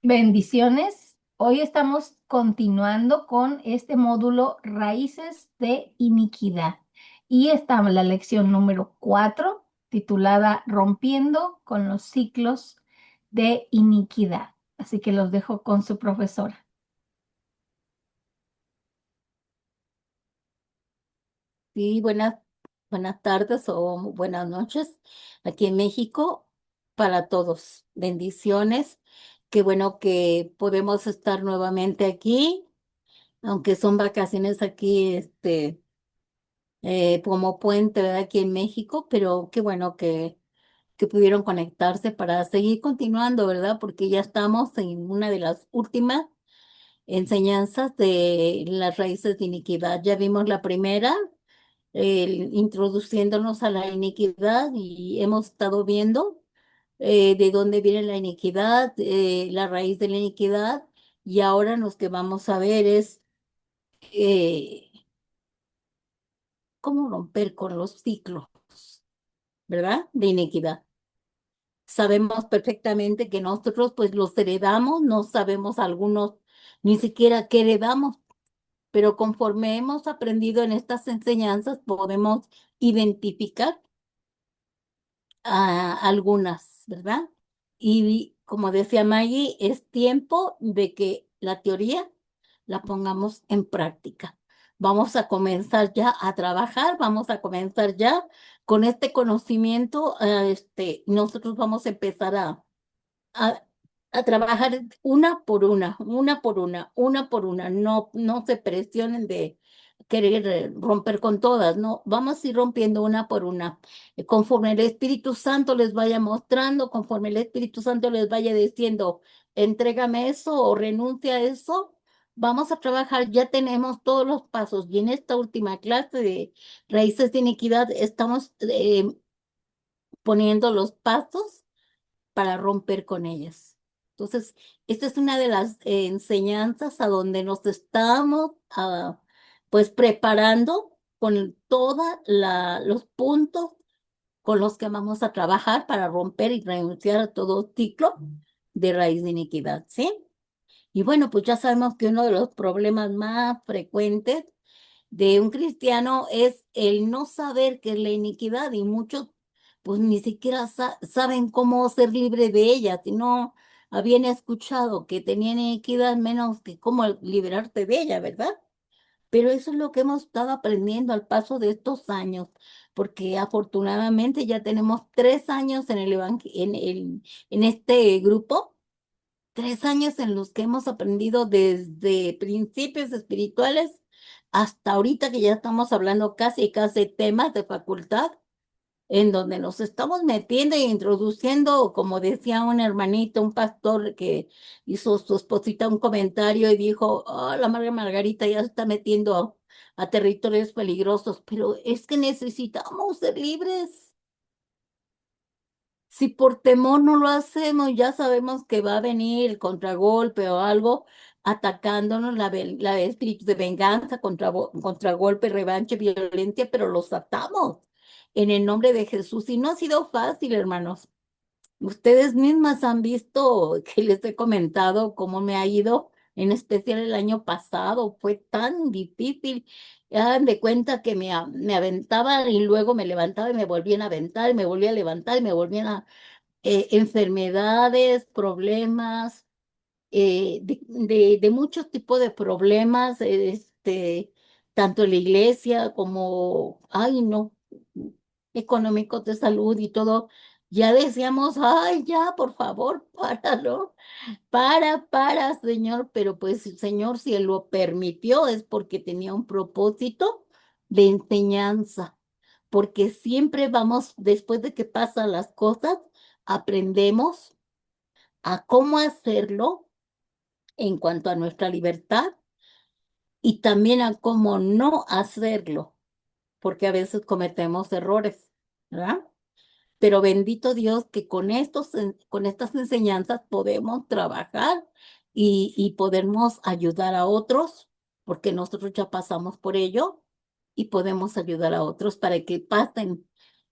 Bendiciones. Hoy estamos continuando con este módulo Raíces de Iniquidad. Y está la lección número 4, titulada Rompiendo con los ciclos de iniquidad. Así que los dejo con su profesora. Sí, buenas tardes o buenas noches aquí en México para todos. Bendiciones. Qué bueno que podemos estar nuevamente aquí, aunque son vacaciones aquí, como puente, ¿verdad? Aquí en México, pero qué bueno que pudieron conectarse para seguir continuando, ¿verdad? Porque ya estamos en una de las últimas enseñanzas de las raíces de iniquidad. Ya vimos la primera introduciéndonos a la iniquidad y hemos estado viendo de dónde viene la iniquidad, la raíz de la iniquidad, y ahora lo que vamos a ver es eh, cómo romper con los ciclos, ¿verdad? De iniquidad. Sabemos perfectamente que nosotros pues los heredamos, no sabemos algunos ni siquiera qué heredamos, pero conforme hemos aprendido en estas enseñanzas podemos identificar a algunas, ¿verdad? Y como decía Maggie, es tiempo de que la teoría la pongamos en práctica. Vamos a comenzar ya a trabajar, vamos a comenzar ya con este conocimiento, nosotros vamos a empezar a, a trabajar una por una por una. No, no se presionen de querer romper con todas, no, vamos a ir rompiendo una por una. Conforme el Espíritu Santo les vaya mostrando, conforme el Espíritu Santo les vaya diciendo, entrégame eso o renuncia a eso, vamos a trabajar, ya tenemos todos los pasos y en esta última clase de raíces de iniquidad estamos poniendo los pasos para romper con ellas. Entonces, esta es una de las enseñanzas a donde nos estamos pues preparando con todos los puntos con los que vamos a trabajar para romper y renunciar a todo ciclo de raíz de iniquidad, ¿sí? Y bueno, pues ya sabemos que uno de los problemas más frecuentes de un cristiano es el no saber qué es la iniquidad y muchos pues ni siquiera saben cómo ser libre de ella, si no habían escuchado que tenían iniquidad menos que cómo liberarte de ella, ¿verdad? Pero eso es lo que hemos estado aprendiendo al paso de estos años, porque afortunadamente ya tenemos 3 años en este grupo. 3 años en los que hemos aprendido desde principios espirituales hasta ahorita que ya estamos hablando casi temas de facultad, en donde nos estamos metiendo e introduciendo, como decía un hermanito, un pastor que hizo su esposita un comentario y dijo, oh, la Madre Margarita ya se está metiendo a territorios peligrosos, pero es que necesitamos ser libres. Si por temor no lo hacemos, ya sabemos que va a venir el contragolpe o algo atacándonos la espíritu de venganza, contragolpe, revancha, violencia, pero los atamos en el nombre de Jesús. Y no ha sido fácil, hermanos. Ustedes mismas han visto que les he comentado cómo me ha ido, en especial el año pasado. Fue tan difícil. Hagan de cuenta que me aventaba y luego me levantaba y me volvían a aventar y me volvía a levantar y me volvían a enfermedades, problemas, de muchos tipos de problemas, tanto en la iglesia como, ay, no, económicos de salud y todo. Ya decíamos, ay, ya, por favor, páralo, Señor, pero pues, Señor, si Él lo permitió es porque tenía un propósito de enseñanza, porque siempre vamos, después de que pasan las cosas, aprendemos a cómo hacerlo en cuanto a nuestra libertad y también a cómo no hacerlo, porque a veces cometemos errores, ¿verdad? Pero bendito Dios que con estas enseñanzas podemos trabajar y podemos ayudar a otros, porque nosotros ya pasamos por ello y podemos ayudar a otros para que pasen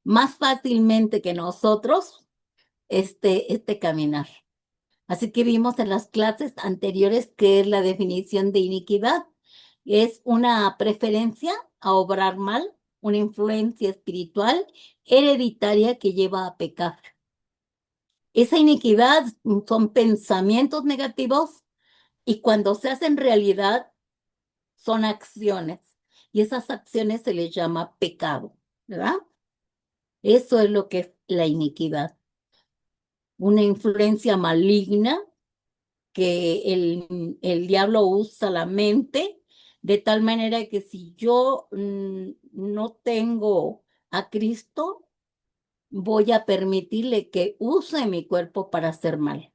más fácilmente que nosotros este caminar. Así que vimos en las clases anteriores qué es la definición de iniquidad. Es una preferencia a obrar mal, una influencia espiritual hereditaria que lleva a pecar. Esa iniquidad son pensamientos negativos y cuando se hacen realidad son acciones. Y esas acciones se les llama pecado, ¿verdad? Eso es lo que es la iniquidad. Una influencia maligna que el diablo usa la mente de tal manera que si yo no tengo a Cristo, voy a permitirle que use mi cuerpo para hacer mal.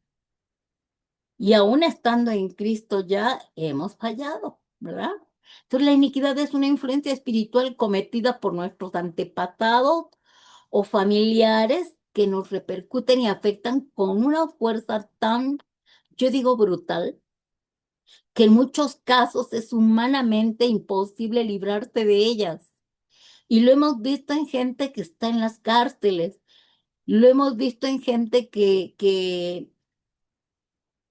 Y aún estando en Cristo ya hemos fallado, ¿verdad? Entonces la iniquidad es una influencia espiritual cometida por nuestros antepasados o familiares que nos repercuten y afectan con una fuerza tan, yo digo, brutal, que en muchos casos es humanamente imposible librarse de ellas. Y lo hemos visto en gente que está en las cárceles, lo hemos visto en gente que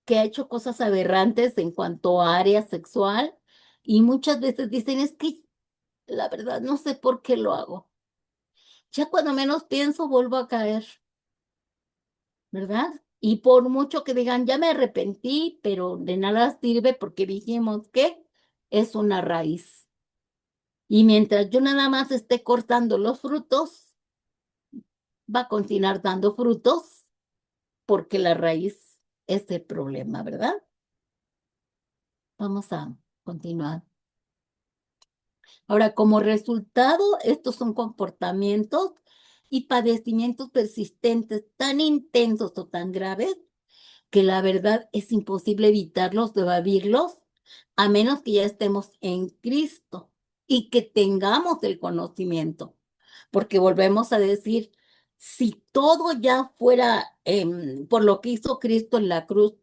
ha hecho cosas aberrantes en cuanto a área sexual y muchas veces dicen, es que la verdad no sé por qué lo hago. Ya cuando menos pienso vuelvo a caer, ¿verdad? Y por mucho que digan, ya me arrepentí, pero de nada sirve porque dijimos que es una raíz. Y mientras yo nada más esté cortando los frutos, va a continuar dando frutos porque la raíz es el problema, ¿verdad? Vamos a continuar. Ahora, como resultado, estos son comportamientos y padecimientos persistentes tan intensos o tan graves que la verdad es imposible evitarlos, de evadirlos, a menos que ya estemos en Cristo y que tengamos el conocimiento. Porque volvemos a decir, si todo ya fuera por lo que hizo Cristo en la cruz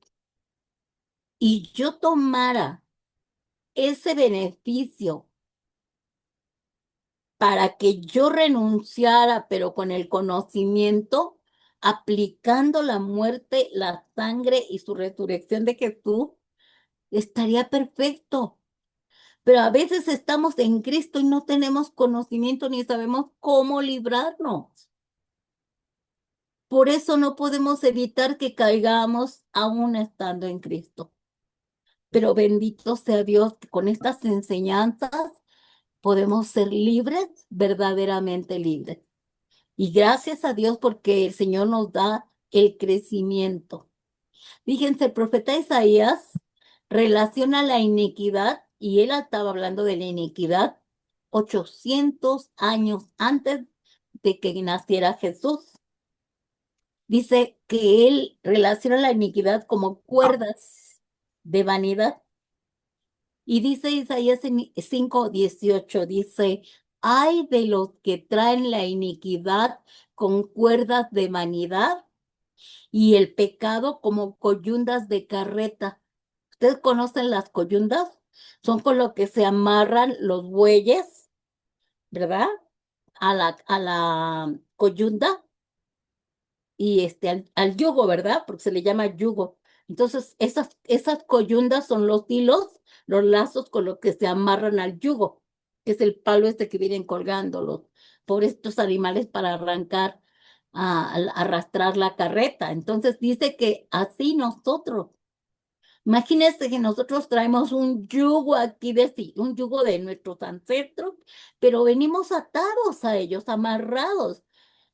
y yo tomara ese beneficio para que yo renunciara, pero con el conocimiento, aplicando la muerte, la sangre y su resurrección de Jesús, estaría perfecto. Pero a veces estamos en Cristo y no tenemos conocimiento ni sabemos cómo librarnos. Por eso no podemos evitar que caigamos aún estando en Cristo. Pero bendito sea Dios que con estas enseñanzas podemos ser libres, verdaderamente libres. Y gracias a Dios porque el Señor nos da el crecimiento. Fíjense, el profeta Isaías relaciona la iniquidad, y él estaba hablando de la iniquidad 800 años antes de que naciera Jesús. Dice que él relaciona la iniquidad como cuerdas de vanidad. Y dice Isaías 5:18, dice, ay de los que traen la iniquidad con cuerdas de vanidad y el pecado como coyundas de carreta. ¿Ustedes conocen las coyundas? Son con lo que se amarran los bueyes, ¿verdad? A la coyunda y al yugo, ¿verdad? Porque se le llama yugo. Entonces, esas coyundas son los hilos, los lazos con los que se amarran al yugo, que es el palo este que vienen colgando los por estos animales para arrancar, arrastrar la carreta. Entonces dice que así nosotros, imagínense que nosotros traemos un yugo aquí un yugo de nuestros ancestros, pero venimos atados a ellos, amarrados.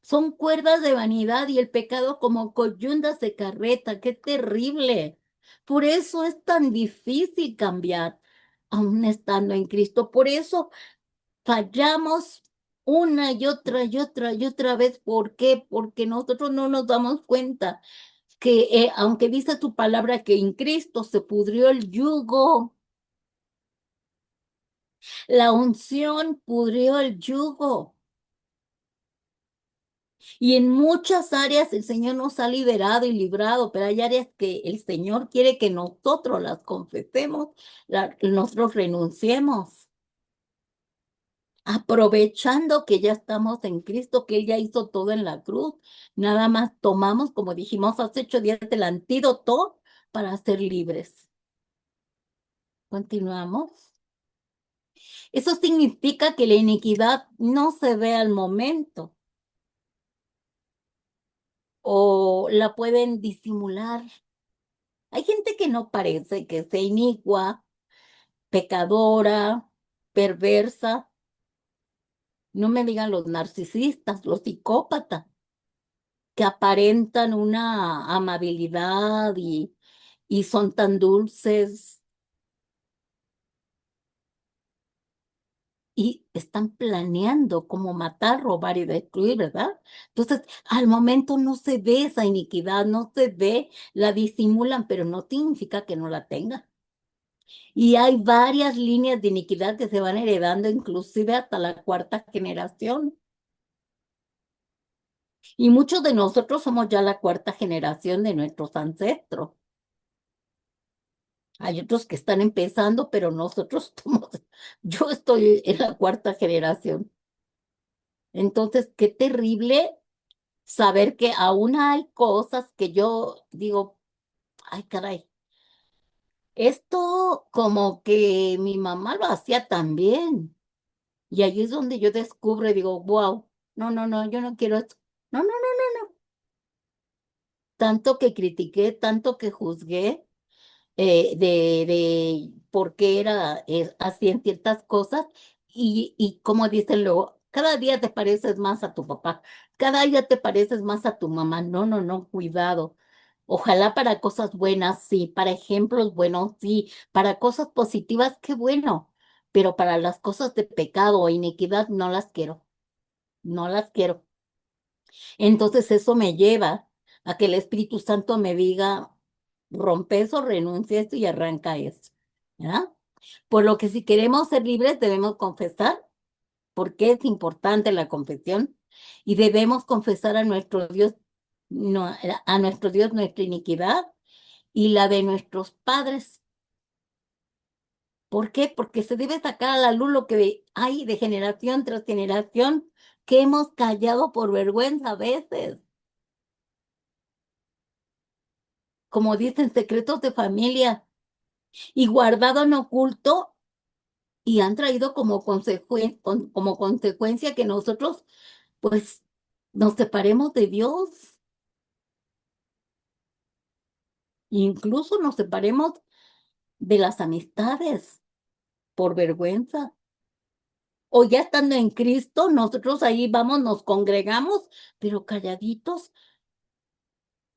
Son cuerdas de vanidad y el pecado como coyundas de carreta. ¡Qué terrible! Por eso es tan difícil cambiar, aún estando en Cristo. Por eso fallamos una y otra y otra y otra vez. ¿Por qué? Porque nosotros no nos damos cuenta que aunque dice tu palabra que en Cristo se pudrió el yugo, la unción pudrió el yugo. Y en muchas áreas el Señor nos ha liberado y librado, pero hay áreas que el Señor quiere que nosotros las confesemos, nosotros renunciemos, aprovechando que ya estamos en Cristo, que Él ya hizo todo en la cruz. Nada más tomamos, como dijimos hace 8 días, el antídoto para ser libres. Continuamos. Eso significa que la iniquidad no se ve al momento o la pueden disimular. Hay gente que no parece que sea inicua, pecadora, perversa. No me digan los narcisistas, los psicópatas, que aparentan una amabilidad y son tan dulces y están planeando cómo matar, robar y destruir, ¿verdad? Entonces, al momento no se ve esa iniquidad, no se ve, la disimulan, pero no significa que no la tengan. Y hay varias líneas de iniquidad que se van heredando, inclusive hasta la cuarta generación. Y muchos de nosotros somos ya la cuarta generación de nuestros ancestros. Hay otros que están empezando, pero nosotros somos, yo estoy en la cuarta generación. Entonces, qué terrible saber que aún hay cosas que yo digo, ay, caray, esto como que mi mamá lo hacía también. Y ahí es donde yo descubro y digo, wow, no, no, no, yo no quiero esto. No, no, no, tanto que critiqué, tanto que juzgué de por qué era así en ciertas cosas y como dicen luego, cada día te pareces más a tu papá, cada día te pareces más a tu mamá. No, no, no, cuidado. Ojalá para cosas buenas, sí, para ejemplos buenos, sí, para cosas positivas, qué bueno, pero para las cosas de pecado o iniquidad no las quiero, no las quiero. Entonces eso me lleva a que el Espíritu Santo me diga, rompe eso, renuncia a esto y arranca esto, ¿verdad? Por lo que si queremos ser libres debemos confesar, porque es importante la confesión, y debemos confesar a nuestro Dios, no, a nuestro Dios nuestra iniquidad y la de nuestros padres. ¿Por qué? Porque se debe sacar a la luz lo que hay de generación tras generación que hemos callado por vergüenza a veces. Como dicen, secretos de familia y guardado en oculto y han traído como, como consecuencia que nosotros pues nos separemos de Dios, incluso nos separemos de las amistades por vergüenza. O ya estando en Cristo, nosotros ahí vamos, nos congregamos, pero calladitos,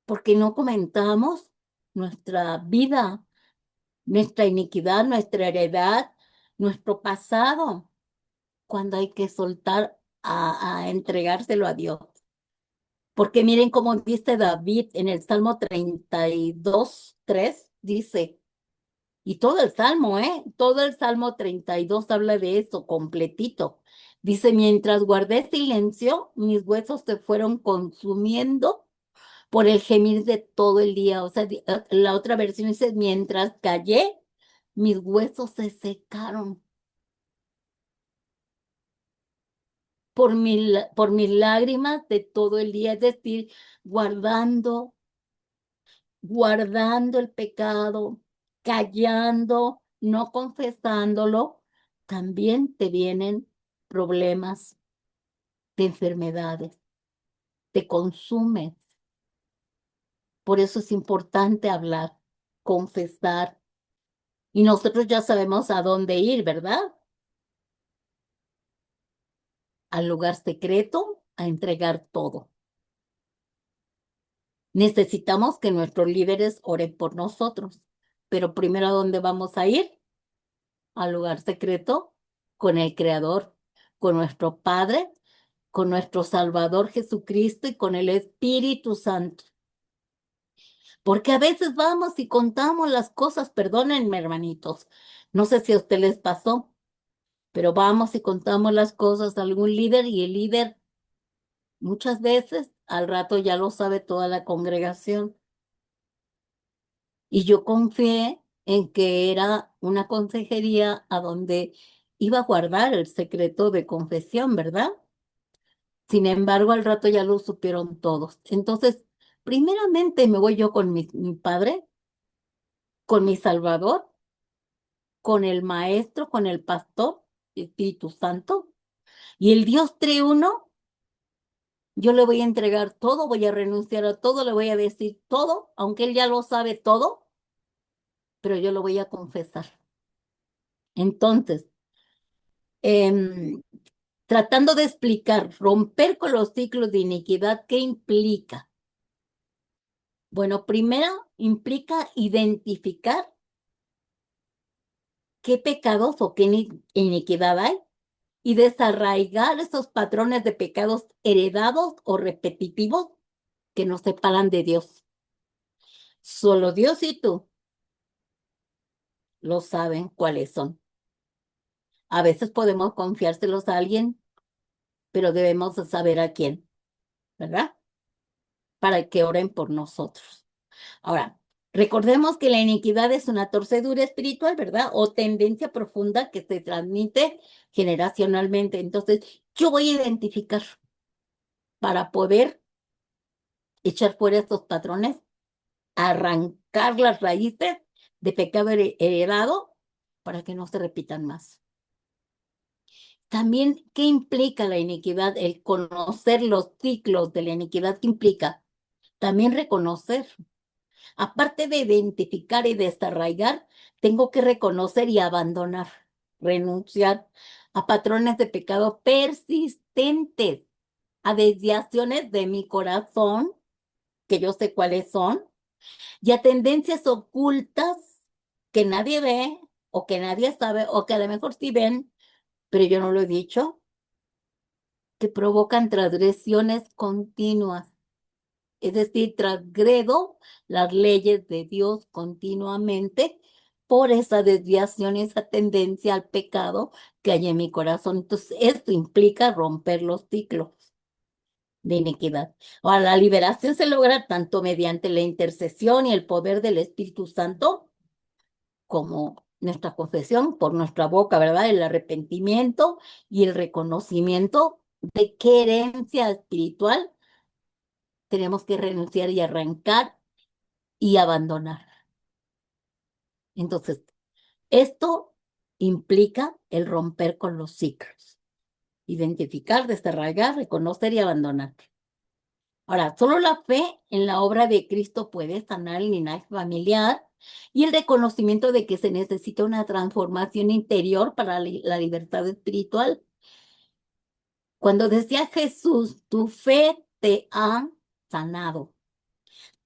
porque no comentamos nuestra vida, nuestra iniquidad, nuestra heredad, nuestro pasado, cuando hay que soltar a entregárselo a Dios. Porque miren cómo dice David en el Salmo 32:3 dice, y todo el Salmo, todo el Salmo 32 habla de eso completito. Dice, mientras guardé silencio, mis huesos se fueron consumiendo por el gemir de todo el día. O sea, la otra versión dice, mientras callé, mis huesos se secaron por mis lágrimas de todo el día, es decir, guardando, guardando el pecado, callando, no confesándolo, también te vienen problemas de enfermedades, te consumes. Por eso es importante hablar, confesar. Y nosotros ya sabemos a dónde ir, ¿verdad? Al lugar secreto, a entregar todo. Necesitamos que nuestros líderes oren por nosotros, pero primero ¿a dónde vamos a ir? Al lugar secreto con el Creador, con nuestro Padre, con nuestro Salvador Jesucristo y con el Espíritu Santo. Porque a veces vamos y contamos las cosas, perdónenme, hermanitos, no sé si a ustedes les pasó, pero vamos y contamos las cosas a algún líder y el líder muchas veces al rato ya lo sabe toda la congregación. Y yo confié en que era una consejería a donde iba a guardar el secreto de confesión, ¿verdad? Sin embargo, al rato ya lo supieron todos. Entonces, primeramente me voy yo con mi padre con mi Salvador, con el Maestro, con el Pastor, Espíritu Santo, y el Dios triuno, yo le voy a entregar todo, voy a renunciar a todo, le voy a decir todo, aunque Él ya lo sabe todo, pero yo lo voy a confesar. Entonces, em, tratando de explicar, romper con los ciclos de iniquidad, ¿qué implica? Bueno, primero implica identificar qué pecados o qué iniquidad hay y desarraigar esos patrones de pecados heredados o repetitivos que nos separan de Dios. Solo Dios y tú lo saben cuáles son. A veces podemos confiárselos a alguien, pero debemos de saber a quién, ¿verdad? Para que oren por nosotros. Ahora, recordemos que la iniquidad es una torcedura espiritual, ¿verdad? O tendencia profunda que se transmite generacionalmente. Entonces, yo voy a identificar para poder echar fuera estos patrones, arrancar las raíces de pecado heredado para que no se repitan más. También, ¿qué implica la iniquidad? El conocer los ciclos de la iniquidad, ¿qué implica? También reconocer. Aparte de identificar y desarraigar, tengo que reconocer y abandonar, renunciar a patrones de pecado persistentes, a desviaciones de mi corazón, que yo sé cuáles son, y a tendencias ocultas que nadie ve o que nadie sabe o que a lo mejor sí ven, pero yo no lo he dicho, que provocan transgresiones continuas. Es decir, transgredo las leyes de Dios continuamente por esa desviación, esa tendencia al pecado que hay en mi corazón. Entonces, esto implica romper los ciclos de iniquidad. Ahora, la liberación se logra tanto mediante la intercesión y el poder del Espíritu Santo, como nuestra confesión por nuestra boca, ¿verdad? El arrepentimiento y el reconocimiento de qué herencia espiritual tenemos que renunciar y arrancar y abandonar. Entonces, esto implica el romper con los ciclos, identificar, desarraigar, reconocer y abandonar. Ahora, solo la fe en la obra de Cristo puede sanar el linaje familiar y el reconocimiento de que se necesita una transformación interior para la libertad espiritual. Cuando decía Jesús, tu fe te ha sanado,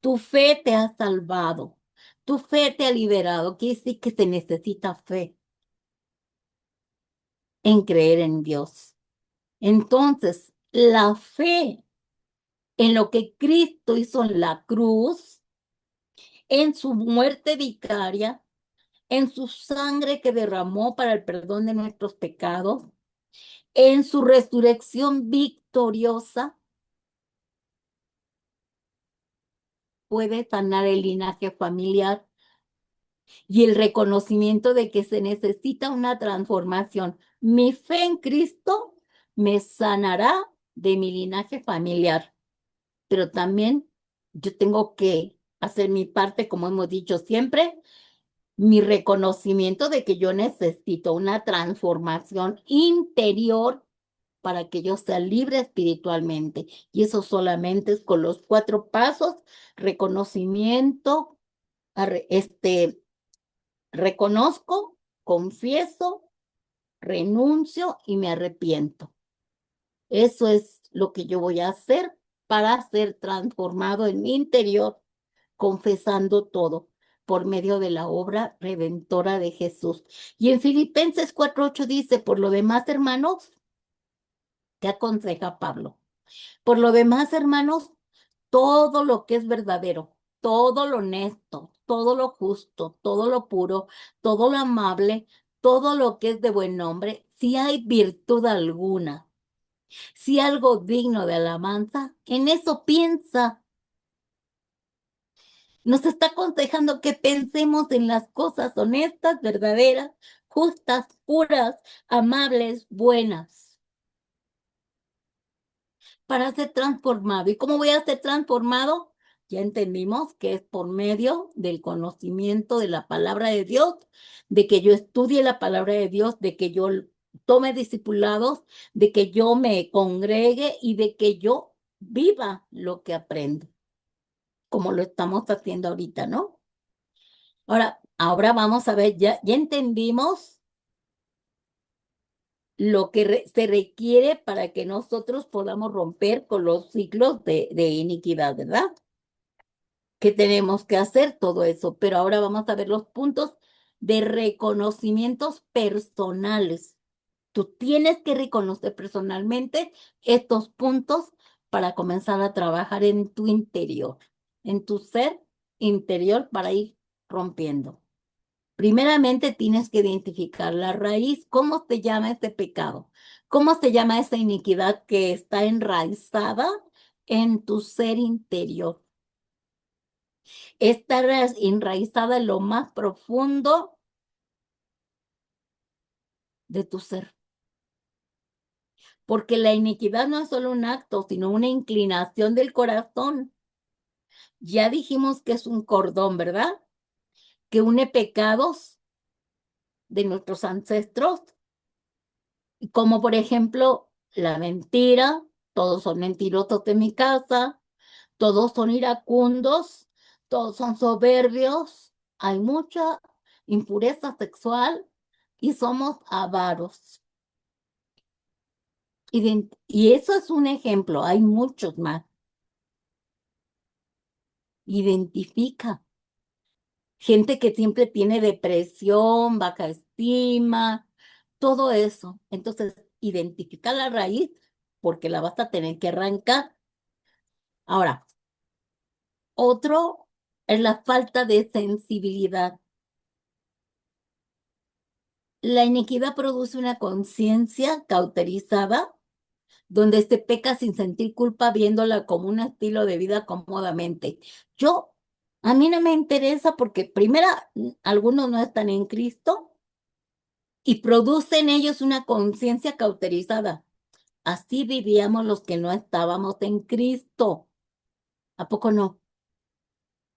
tu fe te ha salvado, tu fe te ha liberado, quiere decir que se necesita fe en creer en Dios. Entonces, la fe en lo que Cristo hizo en la cruz, en su muerte vicaria, en su sangre que derramó para el perdón de nuestros pecados, en su resurrección victoriosa, puede sanar el linaje familiar y el reconocimiento de que se necesita una transformación. Mi fe en Cristo me sanará de mi linaje familiar, pero también yo tengo que hacer mi parte, como hemos dicho siempre, mi reconocimiento de que yo necesito una transformación interior para que yo sea libre espiritualmente. Y eso solamente es con los 4 pasos: reconocimiento, reconozco, confieso, renuncio y me arrepiento. Eso es lo que yo voy a hacer para ser transformado en mi interior, confesando todo por medio de la obra redentora de Jesús. Y en Filipenses 4:8 dice, por lo demás, hermanos, ¿qué aconseja Pablo? Por lo demás, hermanos, todo lo que es verdadero, todo lo honesto, todo lo justo, todo lo puro, todo lo amable, todo lo que es de buen nombre, si hay virtud alguna, si algo digno de alabanza, en eso piensa. Nos está aconsejando que pensemos en las cosas honestas, verdaderas, justas, puras, amables, buenas, para ser transformado. ¿Y cómo voy a ser transformado? Ya entendimos que es por medio del conocimiento de la palabra de Dios, de que yo estudie la palabra de Dios, de que yo tome discipulados, de que yo me congregue y de que yo viva lo que aprendo, como lo estamos haciendo ahorita, ¿no? Ahora vamos a ver, ya entendimos lo que se requiere para que nosotros podamos romper con los ciclos de iniquidad, ¿verdad? Que tenemos que hacer todo eso, pero ahora vamos a ver los puntos de reconocimientos personales. Tú tienes que reconocer personalmente estos puntos para comenzar a trabajar en tu interior, en tu ser interior para ir rompiendo. Primeramente tienes que identificar la raíz, cómo se llama este pecado, cómo se llama esa iniquidad que está enraizada en tu ser interior. Está enraizada en lo más profundo de tu ser. Porque la iniquidad no es solo un acto, sino una inclinación del corazón. Ya dijimos que es un cordón, ¿verdad? Que une pecados de nuestros ancestros, como por ejemplo la mentira, todos son mentirosos de mi casa, todos son iracundos, todos son soberbios, hay mucha impureza sexual y somos avaros. Y eso es un ejemplo, hay muchos más. Identifica gente que siempre tiene depresión, baja estima, todo eso. Entonces, identifica la raíz porque la vas a tener que arrancar. Ahora, otro es la falta de sensibilidad. La iniquidad produce una conciencia cauterizada donde se peca sin sentir culpa viéndola como un estilo de vida cómodamente. A mí no me interesa porque primero algunos no están en Cristo y producen ellos una conciencia cauterizada. Así vivíamos los que no estábamos en Cristo. ¿A poco no?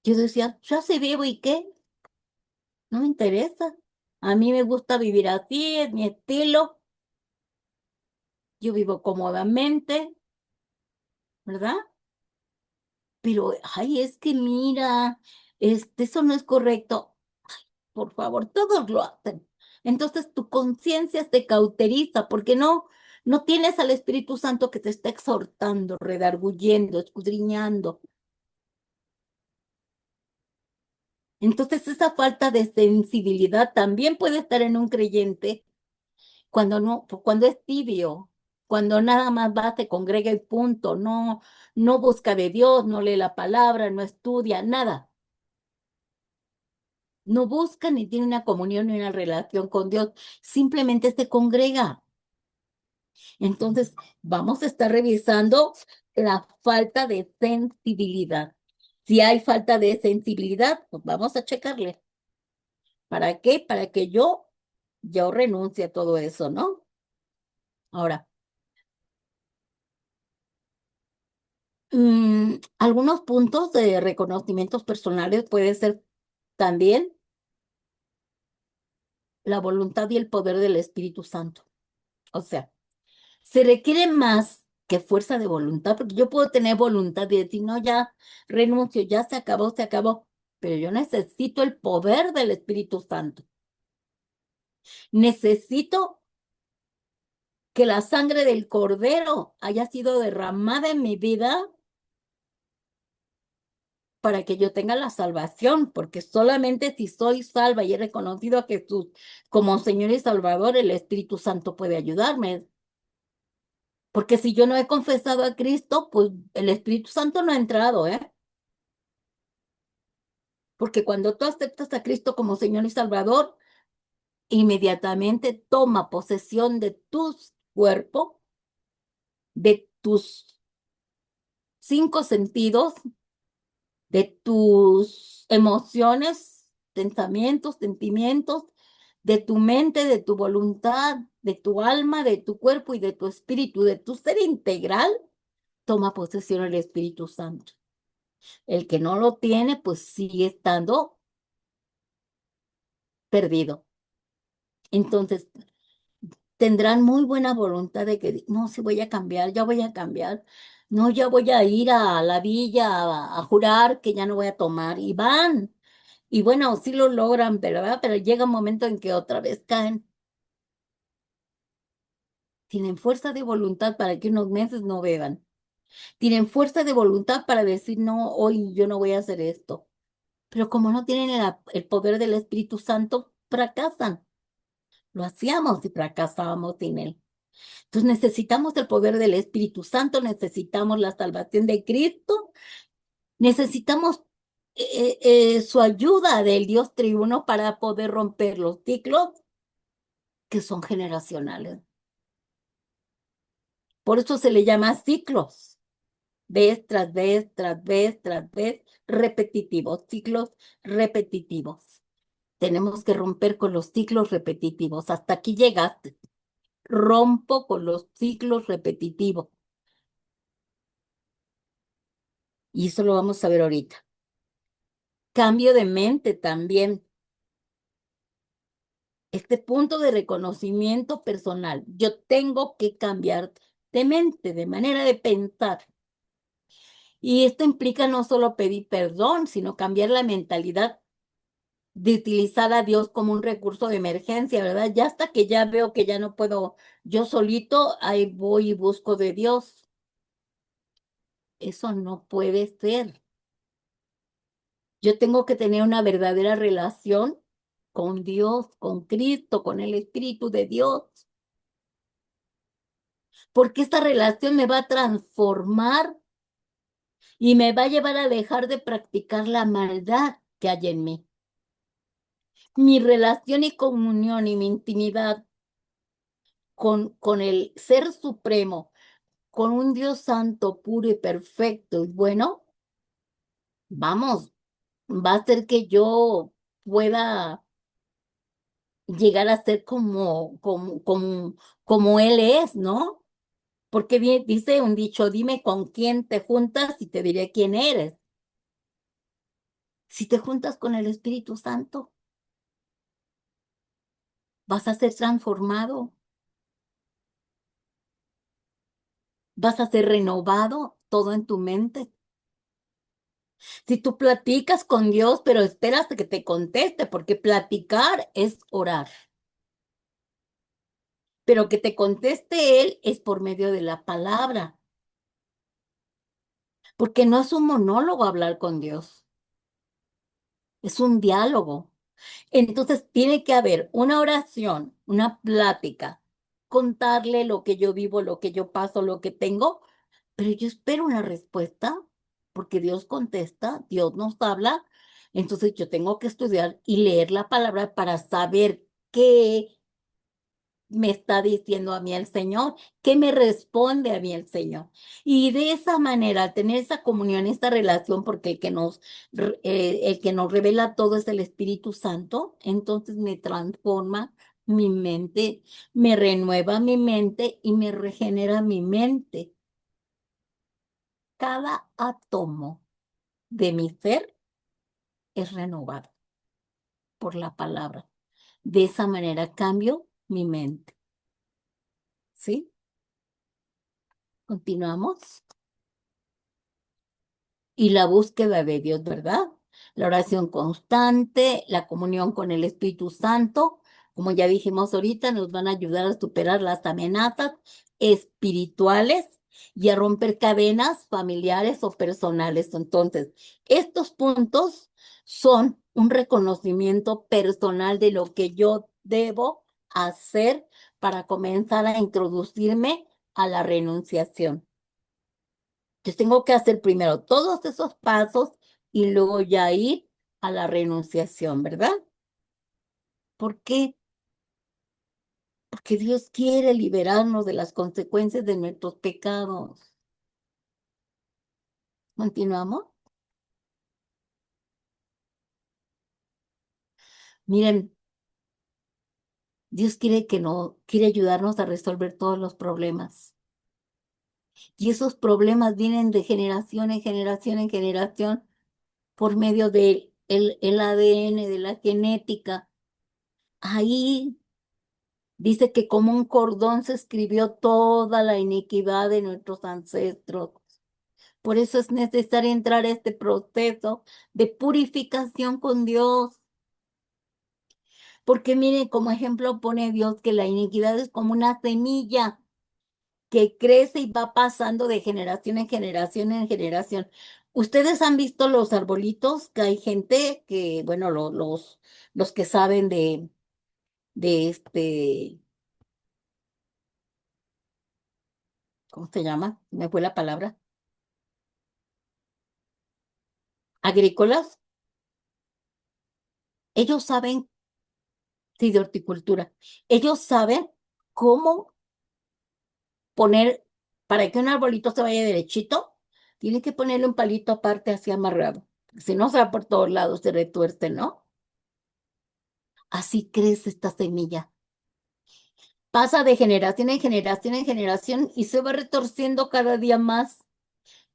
Yo decía, yo así vivo y qué, no me interesa. A mí me gusta vivir así, es mi estilo. Yo vivo cómodamente, ¿verdad? Pero, ay, es que mira, eso no es correcto. Por favor, todos lo hacen. Entonces tu conciencia se cauteriza porque no tienes al Espíritu Santo que te está exhortando, redarguyendo, escudriñando. Entonces esa falta de sensibilidad también puede estar en un creyente cuando es tibio, cuando nada más va, se congrega y punto, no busca de Dios, no lee la palabra, no estudia, nada. No busca ni tiene una comunión ni una relación con Dios, simplemente se congrega. Entonces, vamos a estar revisando la falta de sensibilidad. Si hay falta de sensibilidad, pues vamos a checarle. ¿Para qué? Para que yo renuncie a todo eso, ¿no? Ahora, algunos puntos de reconocimientos personales puede ser también la voluntad y el poder del Espíritu Santo. O sea, se requiere más que fuerza de voluntad, porque yo puedo tener voluntad de decir, no, ya renuncio, ya se acabó, pero yo necesito el poder del Espíritu Santo. Necesito que la sangre del Cordero haya sido derramada en mi vida para que yo tenga la salvación, porque solamente si soy salva y he reconocido a Jesús como Señor y Salvador, el Espíritu Santo puede ayudarme. Porque si yo no he confesado a Cristo, pues el Espíritu Santo no ha entrado, ¿eh? Porque cuando tú aceptas a Cristo como Señor y Salvador, inmediatamente toma posesión de tu cuerpo, de tus cinco sentidos, de tus emociones, pensamientos, sentimientos, de tu mente, de tu voluntad, de tu alma, de tu cuerpo y de tu espíritu, de tu ser integral, toma posesión el Espíritu Santo. El que no lo tiene, pues sigue estando perdido. Entonces, tendrán muy buena voluntad de que, no, sí voy a cambiar, ya voy a cambiar. No, ya voy a ir a la villa a jurar que ya no voy a tomar. Y van. Y bueno, sí lo logran, ¿verdad? Pero llega un momento en que otra vez caen. Tienen fuerza de voluntad para que unos meses no beban. Tienen fuerza de voluntad para decir, no, hoy yo no voy a hacer esto. Pero como no tienen el poder del Espíritu Santo, fracasan. Lo hacíamos y fracasábamos sin él. Entonces necesitamos el poder del Espíritu Santo, necesitamos la salvación de Cristo, necesitamos su ayuda del Dios triuno para poder romper los ciclos que son generacionales. Por eso se le llama ciclos, vez tras vez, tras vez, tras vez, repetitivos, ciclos repetitivos. Tenemos que romper con los ciclos repetitivos. Hasta aquí llegaste. Rompo con los ciclos repetitivos. Y eso lo vamos a ver ahorita. Cambio de mente también. Este punto de reconocimiento personal. Yo tengo que cambiar de mente, de manera de pensar. Y esto implica no solo pedir perdón, sino cambiar la mentalidad de utilizar a Dios como un recurso de emergencia, ¿verdad? Ya hasta que ya veo que ya no puedo yo solito, ahí voy y busco de Dios. Eso no puede ser. Yo tengo que tener una verdadera relación con Dios, con Cristo, con el Espíritu de Dios, porque esta relación me va a transformar y me va a llevar a dejar de practicar la maldad que hay en mí. Mi relación y comunión y mi intimidad con el Ser Supremo, con un Dios santo, puro y perfecto y bueno, vamos, va a hacer que yo pueda llegar a ser como Él es, ¿no? Porque dice un dicho, dime con quién te juntas y te diré quién eres. Si te juntas con el Espíritu Santo, vas a ser transformado, vas a ser renovado todo en tu mente. Si tú platicas con Dios, pero esperas que te conteste, porque platicar es orar, pero que te conteste Él es por medio de la palabra, porque no es un monólogo hablar con Dios, es un diálogo. Entonces tiene que haber una oración, una plática, contarle lo que yo vivo, lo que yo paso, lo que tengo, pero yo espero una respuesta, porque Dios contesta, Dios nos habla, entonces yo tengo que estudiar y leer la palabra para saber qué me está diciendo a mí el Señor, qué me responde a mí el Señor. Y de esa manera, al tener esa comunión, esta relación, porque el que nos revela todo es el Espíritu Santo, entonces me transforma mi mente, me renueva mi mente y me regenera mi mente. Cada átomo de mi ser es renovado por la palabra. De esa manera cambio mi mente. ¿Sí? Continuamos. Y la búsqueda de Dios, ¿verdad? La oración constante, la comunión con el Espíritu Santo, como ya dijimos ahorita, nos van a ayudar a superar las amenazas espirituales y a romper cadenas familiares o personales. Entonces, estos puntos son un reconocimiento personal de lo que yo debo hacer para comenzar a introducirme a la renunciación. Yo tengo que hacer primero todos esos pasos y luego ya ir a la renunciación, ¿verdad? ¿Por qué? Porque Dios quiere liberarnos de las consecuencias de nuestros pecados. ¿Continuamos? Miren, Dios quiere que no, quiere ayudarnos a resolver todos los problemas. Y esos problemas vienen de generación en generación en generación por medio del el ADN, de la genética. Ahí dice que como un cordón se escribió toda la iniquidad de nuestros ancestros. Por eso es necesario entrar a este proceso de purificación con Dios. Porque miren, como ejemplo pone Dios que la iniquidad es como una semilla que crece y va pasando de generación en generación en generación. Ustedes han visto los arbolitos, que hay gente que, bueno, los que saben de ¿cómo se llama? Me fue la palabra. Agrícolas. Ellos saben, sí, de horticultura. Ellos saben cómo poner, para que un arbolito se vaya derechito, tiene que ponerle un palito aparte así amarrado. Si no, se va por todos lados, se retuerce, ¿no? Así crece esta semilla. Pasa de generación en generación en generación y se va retorciendo cada día más.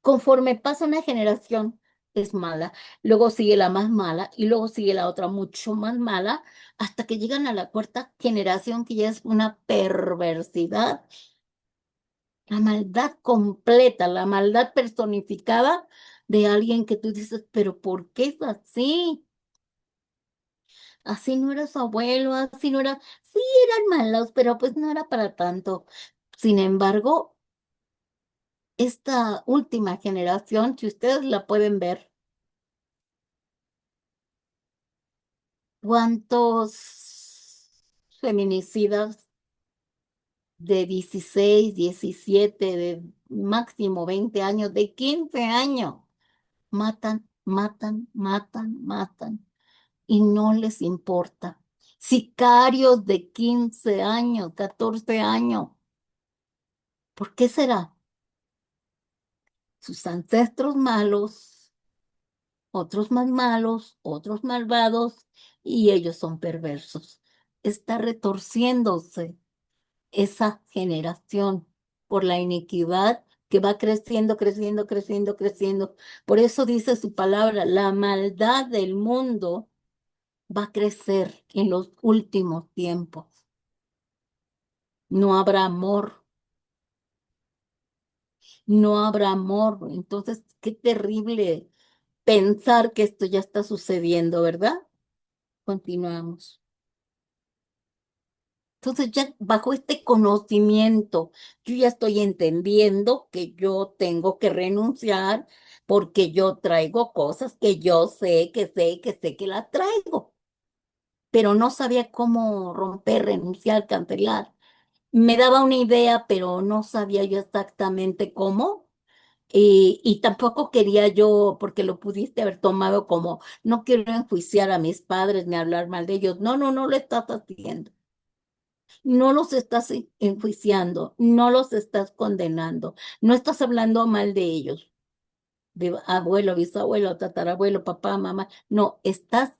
Conforme pasa una generación, es mala, luego sigue la más mala y luego sigue la otra mucho más mala, hasta que llegan a la cuarta generación, que ya es una perversidad, la maldad completa, la maldad personificada de alguien que tú dices, pero ¿por qué es así? Así no era su abuelo, así no era, sí eran malos, pero pues no era para tanto. Sin embargo, esta última generación, si ustedes la pueden ver, ¿cuántos feminicidas de 16, 17, de máximo 20 años, de 15 años, matan, matan, matan, matan y no les importa? Sicarios de 15 años, 14 años. ¿Por qué será? Sus ancestros malos, otros más malos, otros malvados, y ellos son perversos. Está retorciéndose esa generación por la iniquidad que va creciendo, creciendo, creciendo, creciendo. Por eso dice su palabra, la maldad del mundo va a crecer en los últimos tiempos. No habrá amor, no habrá amor. Entonces, qué terrible pensar que esto ya está sucediendo, ¿verdad? Continuamos. Entonces, ya bajo este conocimiento, yo ya estoy entendiendo que yo tengo que renunciar porque yo traigo cosas que yo sé, que sé, que sé que las traigo, pero no sabía cómo romper, renunciar, cancelar. Me daba una idea, pero no sabía yo exactamente cómo. Y tampoco quería yo, porque lo pudiste haber tomado como, no quiero enjuiciar a mis padres ni hablar mal de ellos. No, no, no lo estás haciendo. No los estás enjuiciando, no los estás condenando, no estás hablando mal de ellos, de abuelo, bisabuelo, tatarabuelo, papá, mamá. No, estás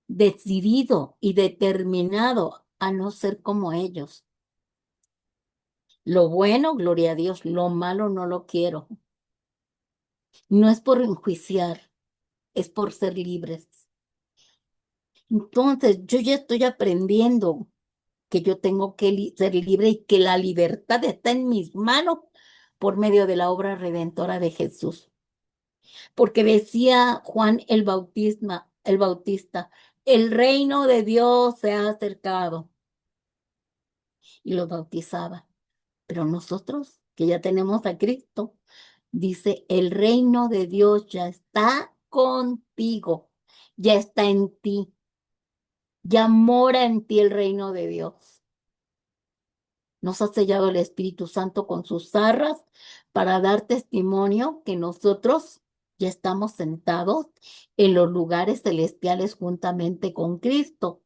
decidido y determinado a no ser como ellos. Lo bueno, gloria a Dios, lo malo no lo quiero. No es por enjuiciar, es por ser libres. Entonces, yo ya estoy aprendiendo que yo tengo que ser libre y que la libertad está en mis manos por medio de la obra redentora de Jesús. Porque decía Juan el Bautista, el reino de Dios se ha acercado y los bautizaba. Pero nosotros, que ya tenemos a Cristo, dice, el reino de Dios ya está contigo, ya está en ti, ya mora en ti el reino de Dios. Nos ha sellado el Espíritu Santo con sus arras para dar testimonio que nosotros ya estamos sentados en los lugares celestiales juntamente con Cristo.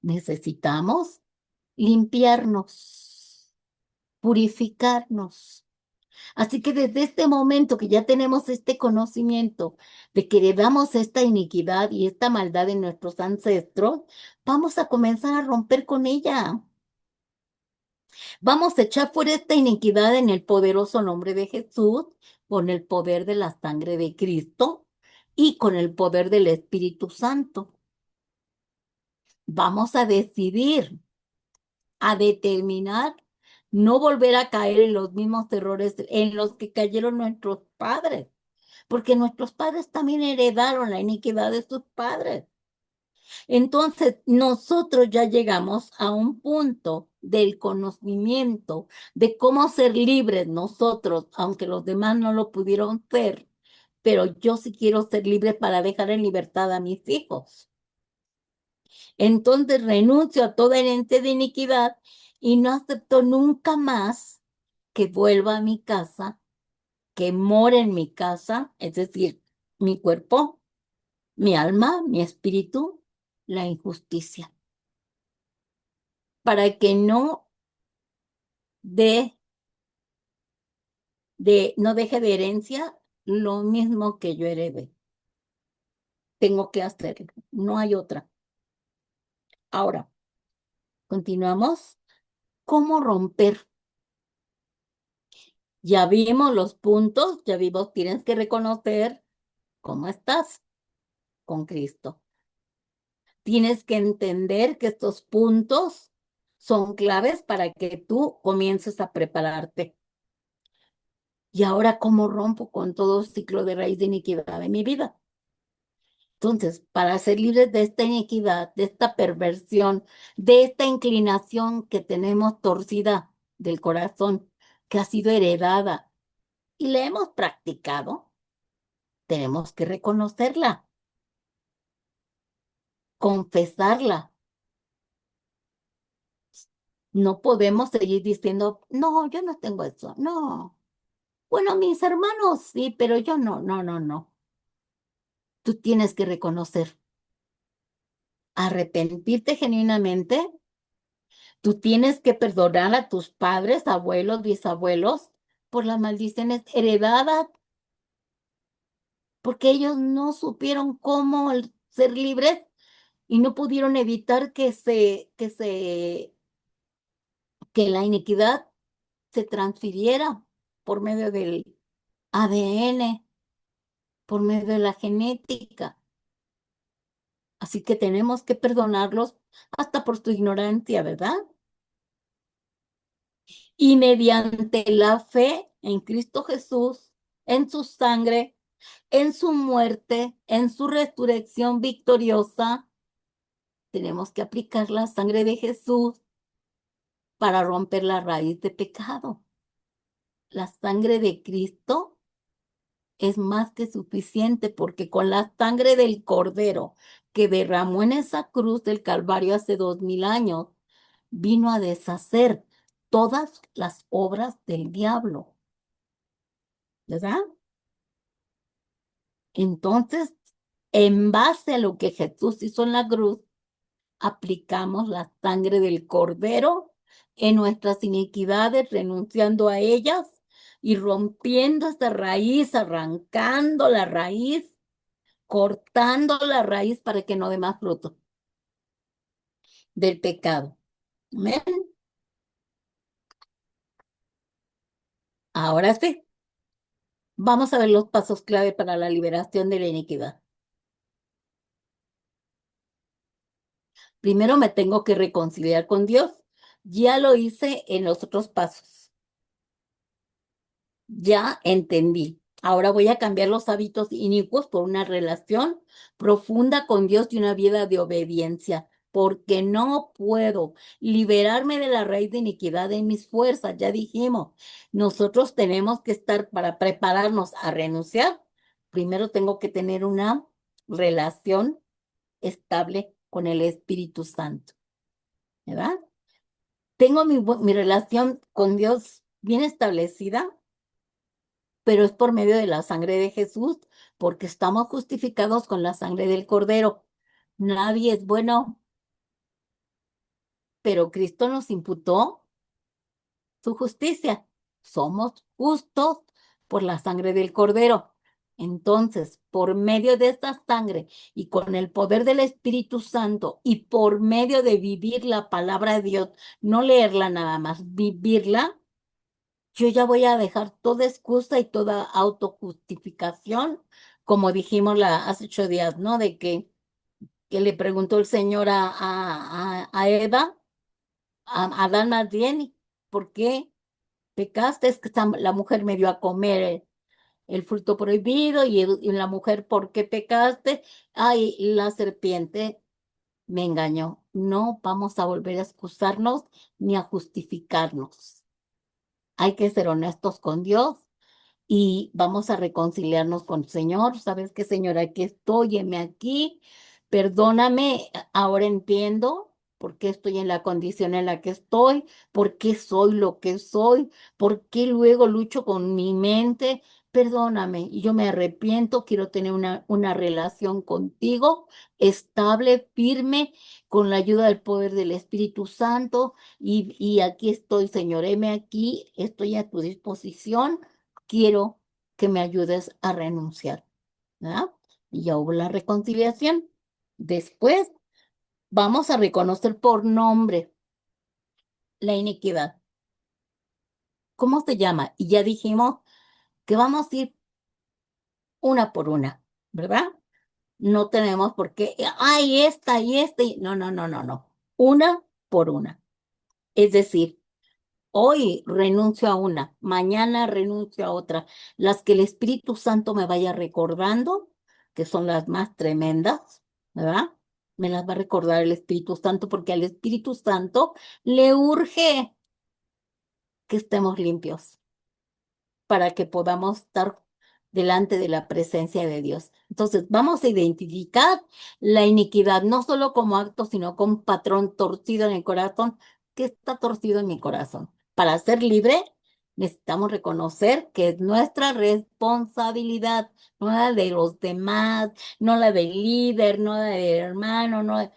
Necesitamos limpiarnos, purificarnos. Así que desde este momento que ya tenemos este conocimiento de que heredamos esta iniquidad y esta maldad de nuestros ancestros, vamos a comenzar a romper con ella. Vamos a echar fuera esta iniquidad en el poderoso nombre de Jesús, con el poder de la sangre de Cristo y con el poder del Espíritu Santo. Vamos a decidir, a determinar no volver a caer en los mismos errores en los que cayeron nuestros padres, porque nuestros padres también heredaron la iniquidad de sus padres. Entonces, nosotros ya llegamos a un punto del conocimiento de cómo ser libres nosotros, aunque los demás no lo pudieron ser, pero yo sí quiero ser libre para dejar en libertad a mis hijos. Entonces renuncio a toda herencia de iniquidad y no acepto nunca más que vuelva a mi casa, que more en mi casa, es decir, mi cuerpo, mi alma, mi espíritu, la injusticia, para que de, no deje de herencia lo mismo que yo heredé. Tengo que hacerlo, no hay otra. Ahora, continuamos. ¿Cómo romper? Ya vimos los puntos, ya vimos, tienes que reconocer cómo estás con Cristo. Tienes que entender que estos puntos son claves para que tú comiences a prepararte. Y ahora, ¿cómo rompo con todo ciclo de raíz de iniquidad en mi vida? Entonces, para ser libres de esta iniquidad, de esta perversión, de esta inclinación que tenemos torcida del corazón, que ha sido heredada y la hemos practicado, tenemos que reconocerla, confesarla. No podemos seguir diciendo, no, yo no tengo eso, no. Bueno, mis hermanos sí, pero yo no, no, no, no. Tú tienes que reconocer, arrepentirte genuinamente. Tú tienes que perdonar a tus padres, abuelos, bisabuelos por las maldiciones heredadas, porque ellos no supieron cómo ser libres y no pudieron evitar que la iniquidad se transfiriera por medio del ADN, por medio de la genética. Así que tenemos que perdonarlos hasta por su ignorancia, ¿verdad? Y mediante la fe en Cristo Jesús, en su sangre, en su muerte, en su resurrección victoriosa, tenemos que aplicar la sangre de Jesús para romper la raíz de pecado. La sangre de Cristo es más que suficiente porque con la sangre del Cordero que derramó en esa cruz del Calvario hace 2000 años, vino a deshacer todas las obras del diablo, ¿verdad? Entonces, en base a lo que Jesús hizo en la cruz, aplicamos la sangre del Cordero en nuestras iniquidades, renunciando a ellas y rompiendo esta raíz, arrancando la raíz, cortando la raíz para que no dé más fruto del pecado. Amén. Ahora sí, vamos a ver los pasos clave para la liberación de la iniquidad. Primero me tengo que reconciliar con Dios. Ya lo hice en los otros pasos. Ya entendí. Ahora voy a cambiar los hábitos inicuos por una relación profunda con Dios y una vida de obediencia, porque no puedo liberarme de la raíz de iniquidad en mis fuerzas. Ya dijimos, nosotros tenemos que estar para prepararnos a renunciar. Primero tengo que tener una relación estable con el Espíritu Santo, ¿verdad? Tengo mi relación con Dios bien establecida, pero es por medio de la sangre de Jesús, porque estamos justificados con la sangre del Cordero. Nadie es bueno, pero Cristo nos imputó su justicia. Somos justos por la sangre del Cordero. Entonces, por medio de esta sangre y con el poder del Espíritu Santo y por medio de vivir la palabra de Dios, no leerla nada más, vivirla, yo ya voy a dejar toda excusa y toda autojustificación, como dijimos hace 8 días, ¿no? De que le preguntó el Señor a Eva, a Adán más bien, ¿por qué pecaste? Es que la mujer me dio a comer el fruto prohibido y la mujer, ¿por qué pecaste? Ay, la serpiente me engañó. No vamos a volver a excusarnos ni a justificarnos. Hay que ser honestos con Dios y vamos a reconciliarnos con el Señor. ¿Sabes qué, Señor? Aquí estoy, heme aquí. Perdóname, ahora entiendo por qué estoy en la condición en la que estoy, por qué soy lo que soy, por qué luego lucho con mi mente. Perdóname, y yo me arrepiento, quiero tener una relación contigo estable, firme, con la ayuda del poder del Espíritu Santo. Y aquí estoy, Señor, heme aquí, estoy a tu disposición, quiero que me ayudes a renunciar, ¿verdad? Y ya hubo la reconciliación. Después vamos a reconocer por nombre la iniquidad. ¿Cómo se llama? Y ya dijimos que vamos a ir una por una, ¿verdad? No tenemos por qué, ay, esta y esta. No, no, no, no, no. Una por una. Es decir, hoy renuncio a una, mañana renuncio a otra. Las que el Espíritu Santo me vaya recordando, que son las más tremendas, ¿verdad? Me las va a recordar el Espíritu Santo porque al Espíritu Santo le urge que estemos limpios para que podamos estar delante de la presencia de Dios. Entonces, vamos a identificar la iniquidad, no solo como acto, sino como un patrón torcido en el corazón. ¿Qué está torcido en mi corazón? Para ser libre, necesitamos reconocer que es nuestra responsabilidad, no la de los demás, no la del líder, no la del hermano, no.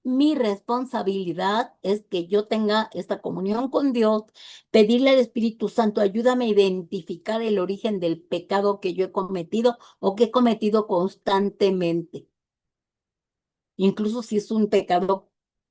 Mi responsabilidad es que yo tenga esta comunión con Dios, pedirle al Espíritu Santo, ayúdame a identificar el origen del pecado que yo he cometido o que he cometido constantemente, incluso si es un pecado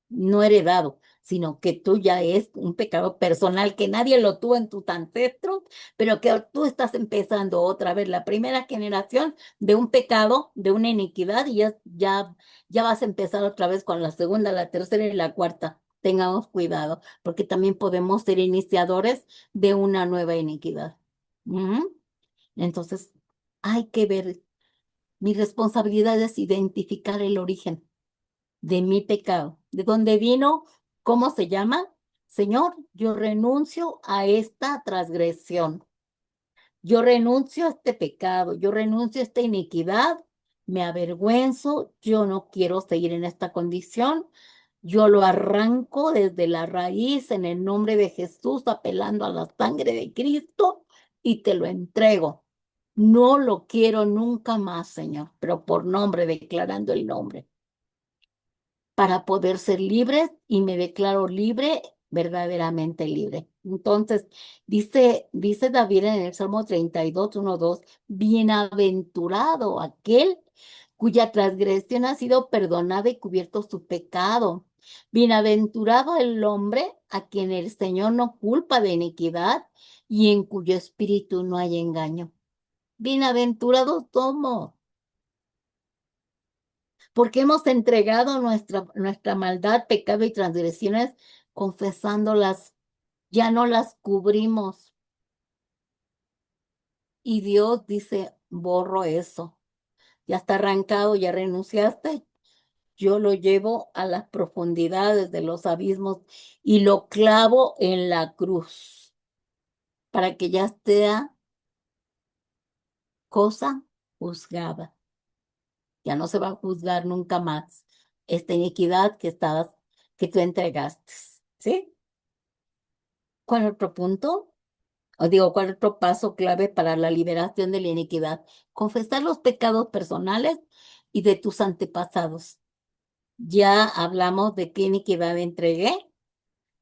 no heredado, sino que tú ya es un pecado personal que nadie lo tuvo en tus ancestros, pero que tú estás empezando otra vez la primera generación de un pecado, de una iniquidad, y ya vas a empezar otra vez con la segunda, la tercera y la cuarta. Tengamos cuidado, porque también podemos ser iniciadores de una nueva iniquidad. Ujú. Entonces, hay que ver, mi responsabilidad es identificar el origen de mi pecado. ¿De dónde vino? ¿Cómo se llama? Señor, yo renuncio a esta transgresión. Yo renuncio a este pecado. Yo renuncio a esta iniquidad. Me avergüenzo. Yo no quiero seguir en esta condición. Yo lo arranco desde la raíz en el nombre de Jesús, apelando a la sangre de Cristo y te lo entrego. No lo quiero nunca más, Señor, pero por nombre, declarando el nombre para poder ser libres y me declaro libre, verdaderamente libre. Entonces, dice David en el Salmo 32, 1, 2, bienaventurado aquel cuya transgresión ha sido perdonada y cubierto su pecado. Bienaventurado el hombre a quien el Señor no culpa de iniquidad y en cuyo espíritu no hay engaño. Bienaventurados somos porque hemos entregado nuestra maldad, pecado y transgresiones, confesándolas, ya no las cubrimos. Y Dios dice, borro eso, ya está arrancado, ya renunciaste, yo lo llevo a las profundidades de los abismos y lo clavo en la cruz para que ya sea cosa juzgada. Ya no se va a juzgar nunca más esta iniquidad que tú entregaste. ¿Sí? ¿Cuál otro punto? O digo, ¿cuál otro paso clave para la liberación de la iniquidad? Confesar los pecados personales y de tus antepasados. Ya hablamos de qué iniquidad entregué.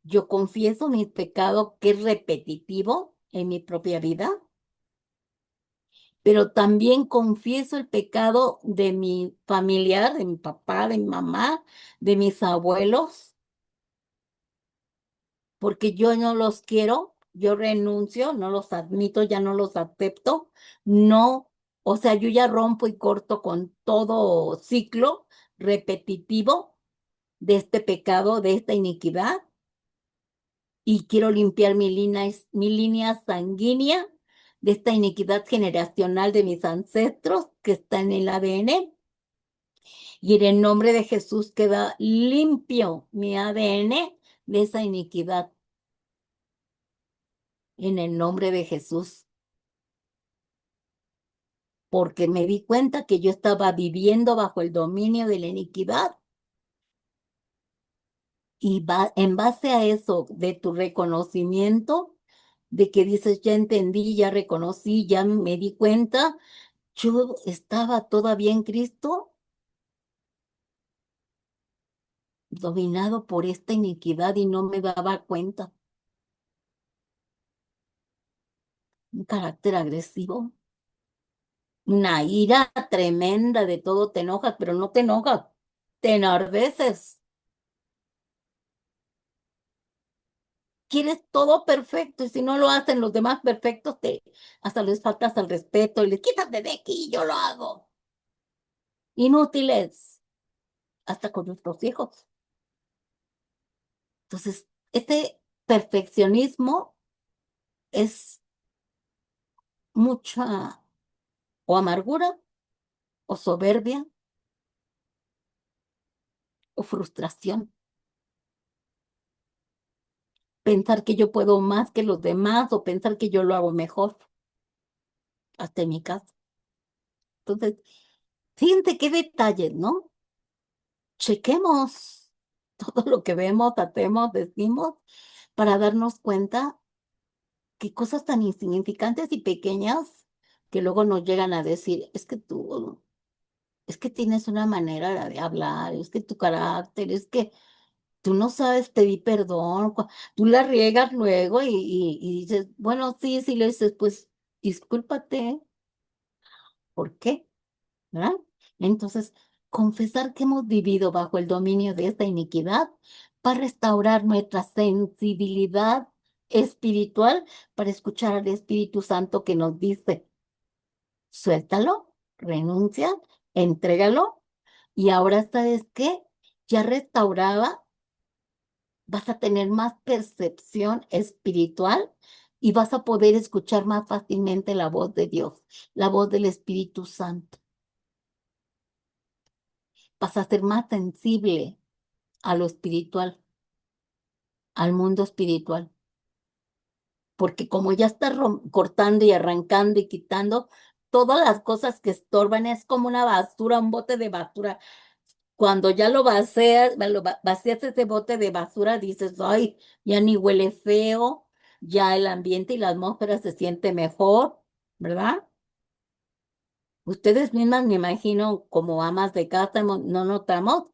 Yo confieso mi pecado que es repetitivo en mi propia vida pero también confieso el pecado de mi familiar, de mi papá, de mi mamá, de mis abuelos, porque yo no los quiero, yo renuncio, no los admito, ya no los acepto, no, o sea, yo ya rompo y corto con todo ciclo repetitivo de este pecado, de esta iniquidad, y quiero limpiar mi línea sanguínea de esta iniquidad generacional de mis ancestros que está en el ADN. Y en el nombre de Jesús queda limpio mi ADN de esa iniquidad. En el nombre de Jesús. Porque me di cuenta que yo estaba viviendo bajo el dominio de la iniquidad. Y en base a eso, de tu reconocimiento, de que dices, ya entendí, ya reconocí, ya me di cuenta, yo estaba todavía en Cristo, dominado por esta iniquidad y no me daba cuenta. Un carácter agresivo, una ira tremenda, de todo te enojas, pero no te enojas, te enardeces. Quieres todo perfecto y si no lo hacen los demás perfectos, hasta les faltas al respeto y les quítate de aquí, yo lo hago. Inútiles, hasta con nuestros hijos. Entonces, este perfeccionismo es mucha o amargura o soberbia o frustración. Pensar que yo puedo más que los demás o pensar que yo lo hago mejor, hasta en mi caso. Entonces, fíjense qué detalles, ¿no? Chequemos todo lo que vemos, hacemos, decimos, para darnos cuenta que cosas tan insignificantes y pequeñas que luego nos llegan a decir, es que tienes una manera de hablar, es que tu carácter, es que tú no sabes pedir perdón, tú la riegas luego y dices, bueno, sí, sí le dices, pues discúlpate, ¿por qué? ¿Verdad? Entonces, confesar que hemos vivido bajo el dominio de esta iniquidad para restaurar nuestra sensibilidad espiritual, para escuchar al Espíritu Santo que nos dice, suéltalo, renuncia, entrégalo, y ahora sabes qué, ya restaurada, vas a tener más percepción espiritual y vas a poder escuchar más fácilmente la voz de Dios, la voz del Espíritu Santo. Vas a ser más sensible a lo espiritual, al mundo espiritual, porque como ya estás cortando y arrancando y quitando todas las cosas que estorban, es como una basura, un bote de basura. Cuando ya lo vacías, vacías ese bote de basura, dices, ay, ya ni huele feo, ya el ambiente y la atmósfera se siente mejor, ¿verdad? Ustedes mismas, me imagino, como amas de casa, no notamos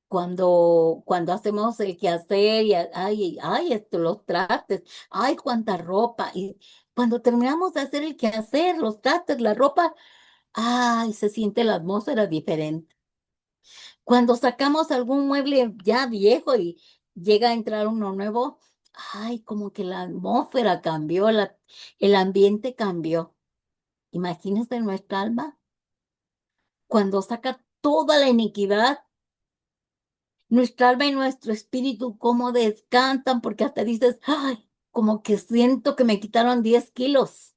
cuando hacemos el quehacer y, ay, esto, los trastes, ay, cuánta ropa. Y cuando terminamos de hacer el quehacer, los trastes, la ropa, ay, se siente la atmósfera diferente. Cuando sacamos algún mueble ya viejo y llega a entrar uno nuevo, ay, como que la atmósfera cambió, el ambiente cambió. Imagínense nuestra alma, cuando saca toda la iniquidad, nuestra alma y nuestro espíritu, cómo descansan, porque hasta dices, ay, como que siento que me quitaron 10 kilos,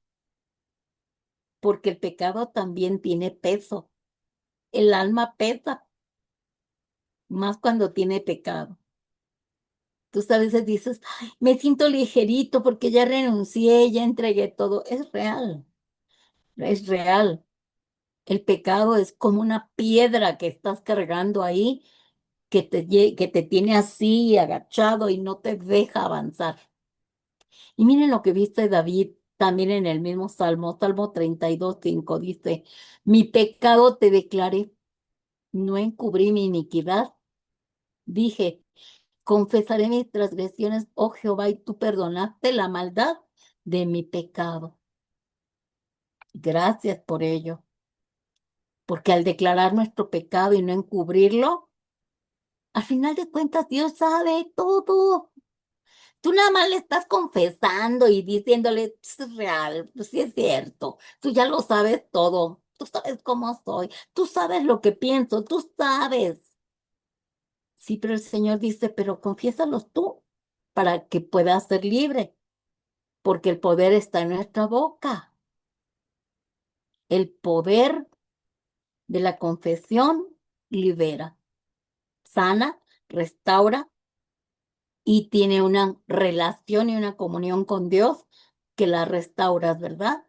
porque el pecado también tiene peso. El alma pesa, más cuando tiene pecado. Tú a veces dices, "Ay, me siento ligerito porque ya renuncié, ya entregué todo". Es real, es real. El pecado es como una piedra que estás cargando ahí, que te tiene así agachado y no te deja avanzar. Y miren lo que dice David también en el mismo Salmo, Salmo 32:5 dice, mi pecado te declaré, no encubrí mi iniquidad. Dije, confesaré mis transgresiones, oh Jehová, y tú perdonaste la maldad de mi pecado. Gracias por ello, porque al declarar nuestro pecado y no encubrirlo, al final de cuentas Dios sabe todo. Tú nada más le estás confesando y diciéndole, "Pues es real, pues sí es cierto, tú ya lo sabes todo, tú sabes cómo soy, tú sabes lo que pienso, tú sabes". Sí, pero el Señor dice, pero confiésalos tú para que puedas ser libre, porque el poder está en nuestra boca. El poder de la confesión libera, sana, restaura y tiene una relación y una comunión con Dios que la restauras, ¿verdad?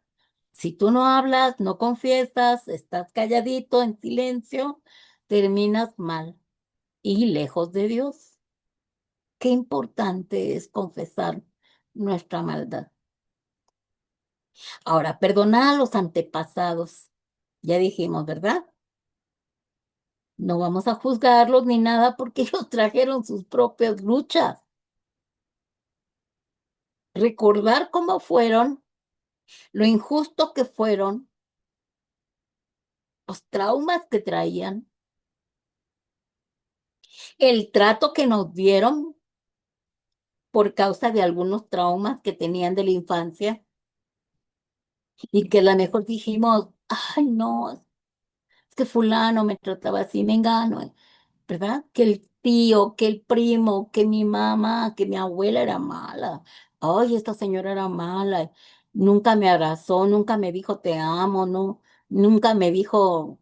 Si tú no hablas, no confiesas, estás calladito, en silencio, terminas mal y lejos de Dios. Qué importante es confesar nuestra maldad. Ahora, perdonar a los antepasados. Ya dijimos, ¿verdad? No vamos a juzgarlos ni nada porque ellos trajeron sus propias luchas. Recordar cómo fueron, lo injusto que fueron, los traumas que traían, el trato que nos dieron por causa de algunos traumas que tenían de la infancia y que a lo mejor dijimos, ay, no, es que fulano me trataba así, me engano, ¿verdad? Que el tío, que el primo, que mi mamá, que mi abuela era mala. Ay, esta señora era mala. Nunca me abrazó, nunca me dijo te amo, no, nunca me dijo,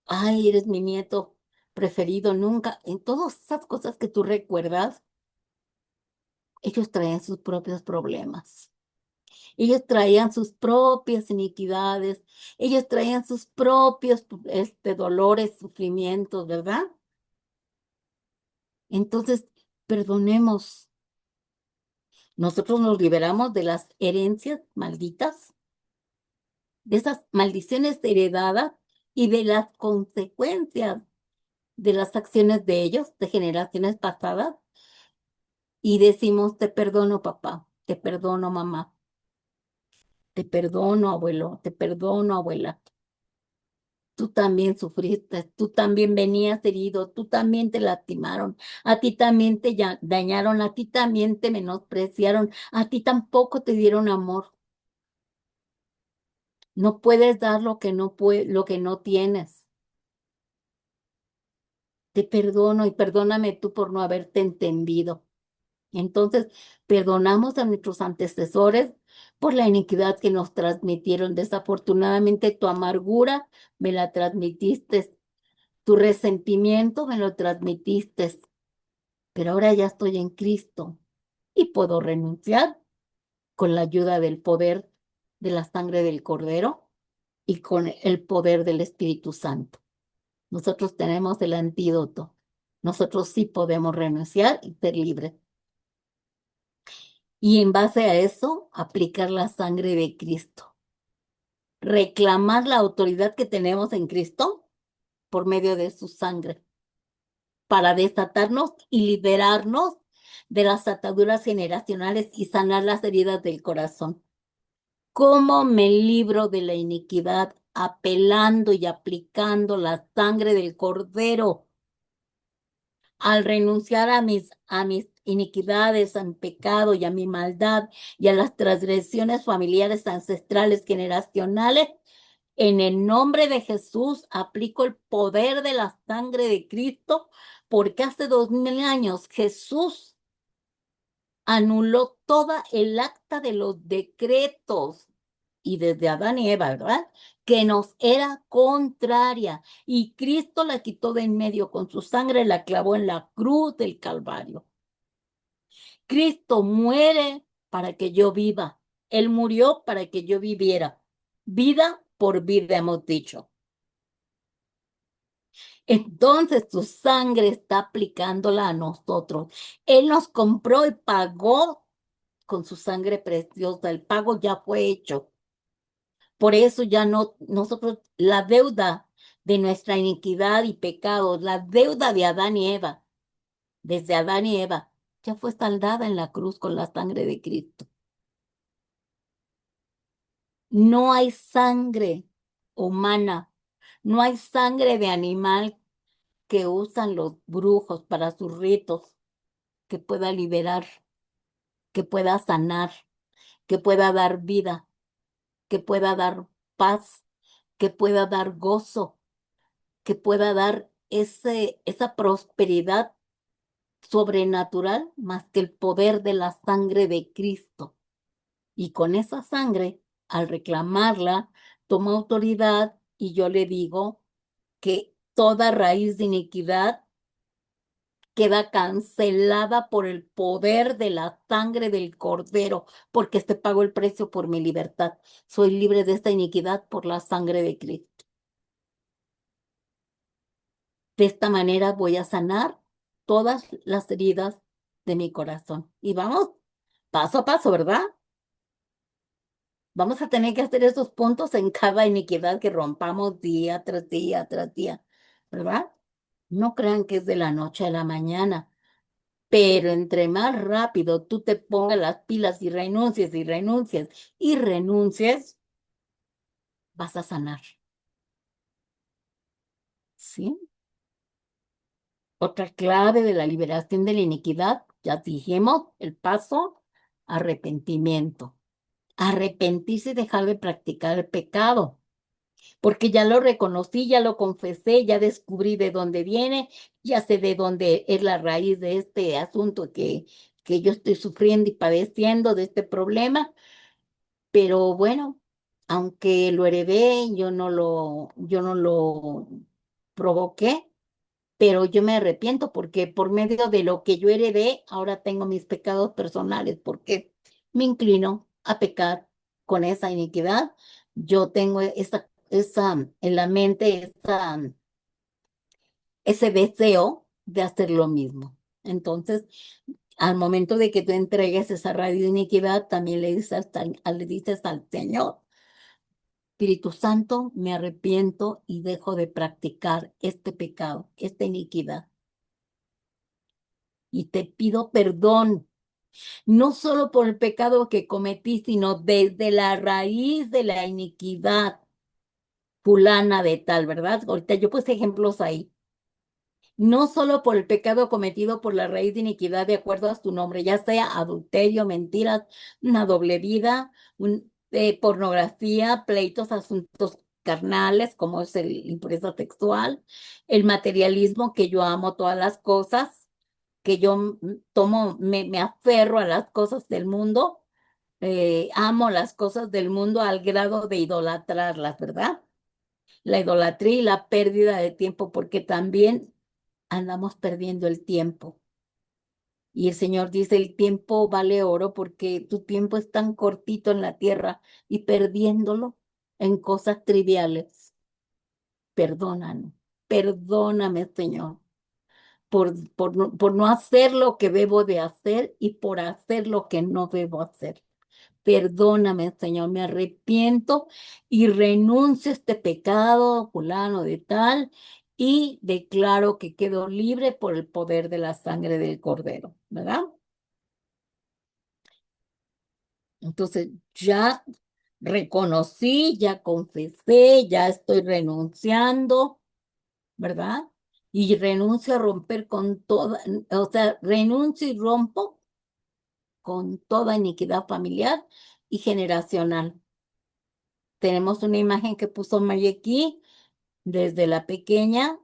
ay, eres mi nieto preferido, nunca. En todas esas cosas que tú recuerdas, ellos traían sus propios problemas. Ellos traían sus propias iniquidades, ellos traían sus propios dolores, sufrimientos, ¿verdad? Entonces, perdonemos. Nosotros nos liberamos de las herencias malditas, de esas maldiciones heredadas y de las consecuencias de las acciones de ellos, de generaciones pasadas, y decimos, te perdono, papá, te perdono, mamá, te perdono, abuelo, te perdono, abuela. Tú también sufriste, tú también venías herido, tú también te lastimaron, a ti también te dañaron, a ti también te menospreciaron, a ti tampoco te dieron amor. No puedes dar lo que no tienes. Te perdono y perdóname tú por no haberte entendido. Entonces, perdonamos a nuestros antecesores por la iniquidad que nos transmitieron. Desafortunadamente, tu amargura me la transmitiste, tu resentimiento me lo transmitiste, pero ahora ya estoy en Cristo y puedo renunciar con la ayuda del poder de la sangre del Cordero y con el poder del Espíritu Santo. Nosotros tenemos el antídoto. Nosotros sí podemos renunciar y ser libres. Y en base a eso, aplicar la sangre de Cristo. Reclamar la autoridad que tenemos en Cristo por medio de su sangre para desatarnos y liberarnos de las ataduras generacionales y sanar las heridas del corazón. ¿Cómo me libro de la iniquidad? Apelando y aplicando la sangre del Cordero al renunciar a mis iniquidades, a mi pecado y a mi maldad y a las transgresiones familiares, ancestrales, generacionales, en el nombre de Jesús aplico el poder de la sangre de Cristo, porque hace 2000 años Jesús anuló toda el acta de los decretos y desde Adán y Eva, ¿verdad? Que nos era contraria y Cristo la quitó de en medio con su sangre, la clavó en la cruz del Calvario. Cristo muere para que yo viva. Él murió para que yo viviera. Vida por vida, hemos dicho. Entonces su sangre está aplicándola a nosotros. Él nos compró y pagó con su sangre preciosa. El pago ya fue hecho. Por eso ya no, nosotros, la deuda de nuestra iniquidad y pecados, la deuda de Adán y Eva, desde Adán y Eva, ya fue saldada en la cruz con la sangre de Cristo. No hay sangre humana, no hay sangre de animal que usan los brujos para sus ritos que pueda liberar, que pueda sanar, que pueda dar vida, que pueda dar paz, que pueda dar gozo, que pueda dar esa prosperidad sobrenatural más que el poder de la sangre de Cristo. Y con esa sangre, al reclamarla, toma autoridad y yo le digo que toda raíz de iniquidad queda cancelada por el poder de la sangre del Cordero, porque este pagó el precio por mi libertad. Soy libre de esta iniquidad por la sangre de Cristo. De esta manera voy a sanar todas las heridas de mi corazón. Y vamos paso a paso, ¿verdad? Vamos a tener que hacer esos puntos en cada iniquidad que rompamos día tras día tras día, ¿verdad? No crean que es de la noche a la mañana, pero entre más rápido tú te pongas las pilas y renuncies y renuncies y renuncies, vas a sanar, ¿sí? Otra clave de la liberación de la iniquidad, ya dijimos, el paso, arrepentimiento. Arrepentirse y dejar de practicar el pecado, porque ya lo reconocí, ya lo confesé, ya descubrí de dónde viene, ya sé de dónde es la raíz de este asunto que yo estoy sufriendo y padeciendo de este problema, pero bueno, aunque lo heredé, yo no lo provoqué, pero yo me arrepiento porque por medio de lo que yo heredé, ahora tengo mis pecados personales, porque me inclino a pecar con esa iniquidad. Yo tengo esa en la mente, ese deseo de hacer lo mismo. Entonces, al momento de que tú entregues esa raíz de iniquidad, también le dices al Señor, Espíritu Santo, me arrepiento y dejo de practicar este pecado, esta iniquidad. Y te pido perdón, no solo por el pecado que cometí, sino desde la raíz de la iniquidad fulana de tal, ¿verdad? Ahorita yo puse ejemplos ahí. No solo por el pecado cometido por la raíz de iniquidad de acuerdo a tu nombre, ya sea adulterio, mentiras, una doble vida, pornografía, pleitos, asuntos carnales, como es el impureza sexual, el materialismo, que yo amo todas las cosas, que yo tomo, me aferro a las cosas del mundo, amo las cosas del mundo al grado de idolatrarlas, ¿verdad? La idolatría y la pérdida de tiempo, porque también andamos perdiendo el tiempo. Y el Señor dice, el tiempo vale oro porque tu tiempo es tan cortito en la tierra y perdiéndolo en cosas triviales. Perdónanos, perdóname, Señor, por no hacer lo que debo de hacer y por hacer lo que no debo hacer. Perdóname, Señor, me arrepiento y renuncio a este pecado, fulano de tal, y declaro que quedo libre por el poder de la sangre del Cordero, ¿verdad? Entonces, ya reconocí, ya confesé, ya estoy renunciando, ¿verdad? Y renuncio a romper con toda, o sea, renuncio y rompo con toda iniquidad familiar y generacional. Tenemos una imagen que puso Mary aquí, desde la pequeña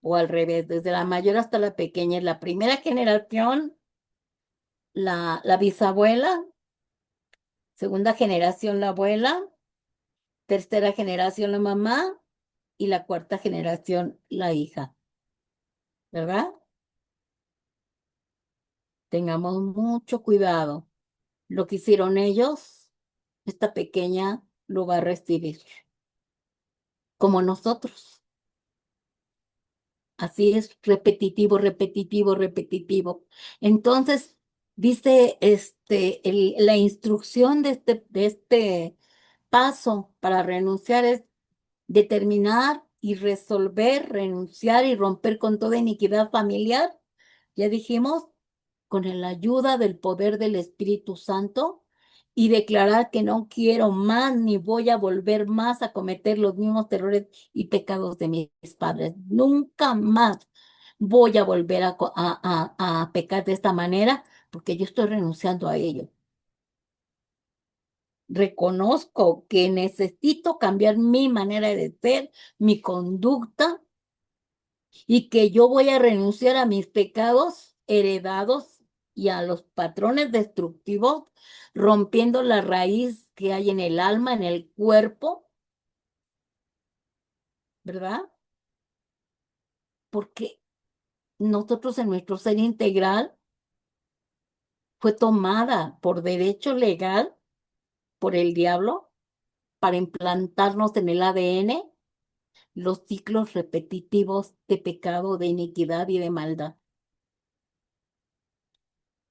o al revés, desde la mayor hasta la pequeña. La primera generación, la bisabuela, segunda generación, la abuela, tercera generación, la mamá y la cuarta generación, la hija, ¿verdad? Tengamos mucho cuidado. Lo que hicieron ellos, esta pequeña lo va a recibir, como nosotros. Así es, repetitivo, repetitivo, repetitivo. Entonces, dice la instrucción de este paso para renunciar es determinar y resolver, renunciar y romper con toda iniquidad familiar. Ya dijimos, con la ayuda del poder del Espíritu Santo y declarar que no quiero más ni voy a volver más a cometer los mismos errores y pecados de mis padres. Nunca más voy a volver a pecar de esta manera porque yo estoy renunciando a ello. Reconozco que necesito cambiar mi manera de ser, mi conducta y que yo voy a renunciar a mis pecados heredados y a los patrones destructivos, rompiendo la raíz que hay en el alma, en el cuerpo, ¿verdad? Porque nosotros en nuestro ser integral fue tomada por derecho legal por el diablo para implantarnos en el ADN los ciclos repetitivos de pecado, de iniquidad y de maldad.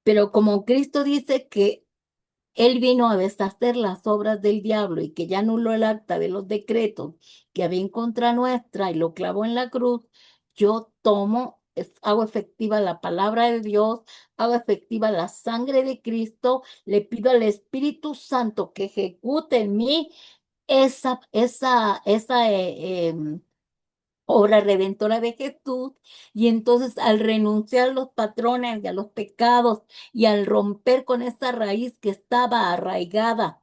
Pero como Cristo dice que Él vino a deshacer las obras del diablo y que ya anuló el acta de los decretos que había en contra nuestra y lo clavó en la cruz, yo tomo, hago efectiva la palabra de Dios, hago efectiva la sangre de Cristo, le pido al Espíritu Santo que ejecute en mí esa obra redentora de Jesús, y entonces al renunciar a los patrones y a los pecados y al romper con esa raíz que estaba arraigada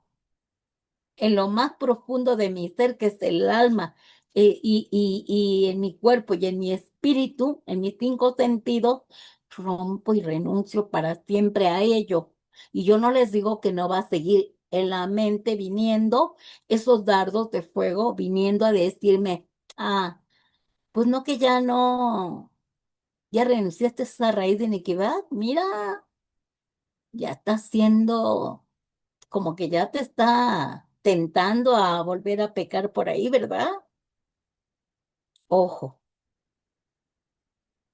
en lo más profundo de mi ser, que es el alma, y en mi cuerpo y en mi espíritu, en mis cinco sentidos, rompo y renuncio para siempre a ello. Y yo no les digo que no va a seguir en la mente viniendo esos dardos de fuego, viniendo a decirme, pues no que ya no, ya renunciaste a esa raíz de iniquidad, mira, ya está haciendo como que ya te está tentando a volver a pecar por ahí, ¿verdad? Ojo,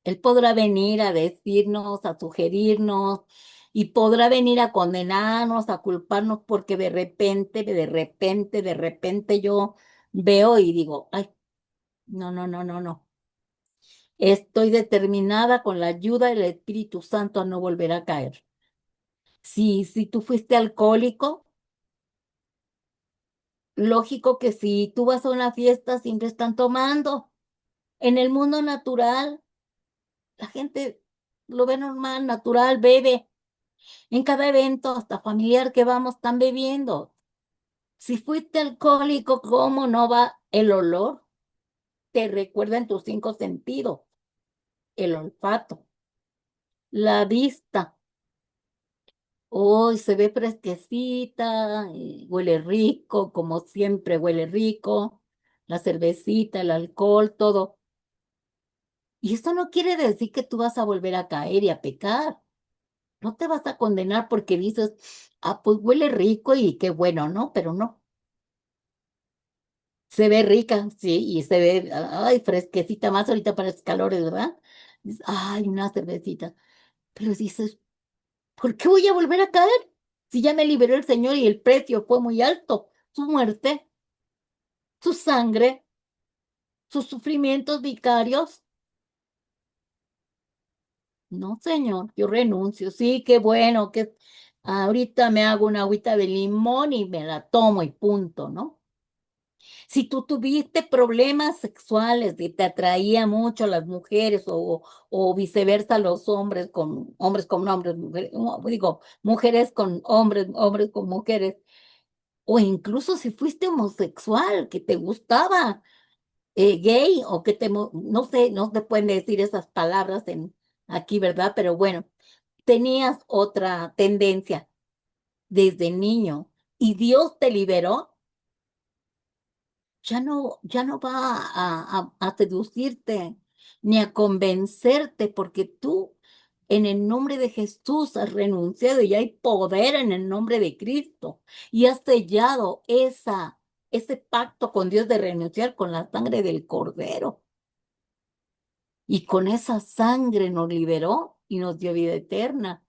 él podrá venir a decirnos, a sugerirnos y podrá venir a condenarnos, a culparnos porque de repente yo veo y digo, ay, no, no, no, no, no. Estoy determinada con la ayuda del Espíritu Santo a no volver a caer. Si tú fuiste alcohólico, lógico que si tú vas a una fiesta siempre están tomando. En el mundo natural, la gente lo ve normal, natural, bebe. En cada evento, hasta familiar que vamos, están bebiendo. Si fuiste alcohólico, ¿cómo no va el olor? Te recuerda en tus cinco sentidos, el olfato, la vista. Hoy se ve fresquecita, huele rico, como siempre huele rico, la cervecita, el alcohol, todo. Y esto no quiere decir que tú vas a volver a caer y a pecar. No te vas a condenar porque dices, pues huele rico y qué bueno, ¿no? Pero no. Se ve rica, sí, y se ve, ay, fresquecita, más ahorita para los calores, ¿verdad? Dices, ay, una cervecita. Pero dices, ¿por qué voy a volver a caer? Si ya me liberó el Señor y el precio fue muy alto. Su muerte, su sangre, sus sufrimientos vicarios. No, Señor, yo renuncio. Sí, qué bueno, que ahorita me hago una agüita de limón y me la tomo y punto, ¿no? Si tú tuviste problemas sexuales y te atraía mucho a las mujeres o viceversa los hombres con hombres, mujeres, no, digo, mujeres con hombres, hombres con mujeres, o incluso si fuiste homosexual, que te gustaba, gay o que no sé, no te pueden decir esas palabras aquí, ¿verdad? Pero bueno, tenías otra tendencia desde niño y Dios te liberó, ya no va a seducirte ni a convencerte porque tú en el nombre de Jesús has renunciado y hay poder en el nombre de Cristo y has sellado ese pacto con Dios de renunciar con la sangre del Cordero. Y con esa sangre nos liberó y nos dio vida eterna.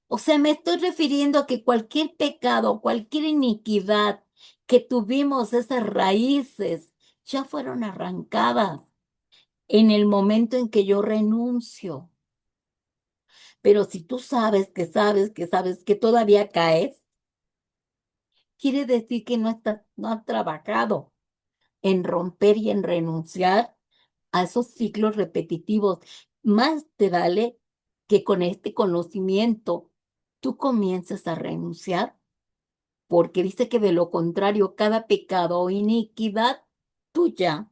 O sea, me estoy refiriendo a que cualquier pecado, cualquier iniquidad que tuvimos, esas raíces, ya fueron arrancadas en el momento en que yo renuncio. Pero si tú sabes que todavía caes, quiere decir que no has trabajado en romper y en renunciar a esos ciclos repetitivos. Más te vale que con este conocimiento tú comiences a renunciar, porque dice que de lo contrario, cada pecado o iniquidad tuya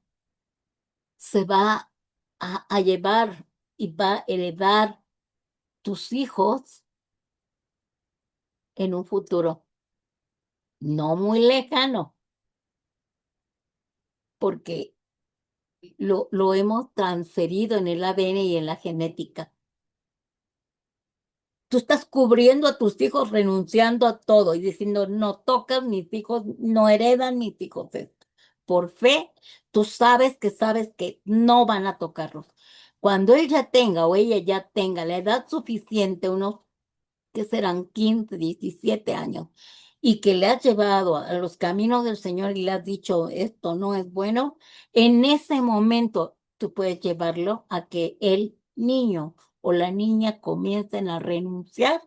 se va a llevar y va a heredar tus hijos en un futuro no muy lejano, porque lo hemos transferido en el ADN y en la genética. Tú estás cubriendo a tus hijos, renunciando a todo y diciendo, no tocas mis hijos, no heredan mis hijos esto. Por fe, tú sabes que no van a tocarlos. Cuando él ya tenga o ella ya tenga la edad suficiente, unos que serán 15, 17 años, y que le has llevado a los caminos del Señor y le has dicho, esto no es bueno, en ese momento tú puedes llevarlo a que el niño o la niña comiencen a renunciar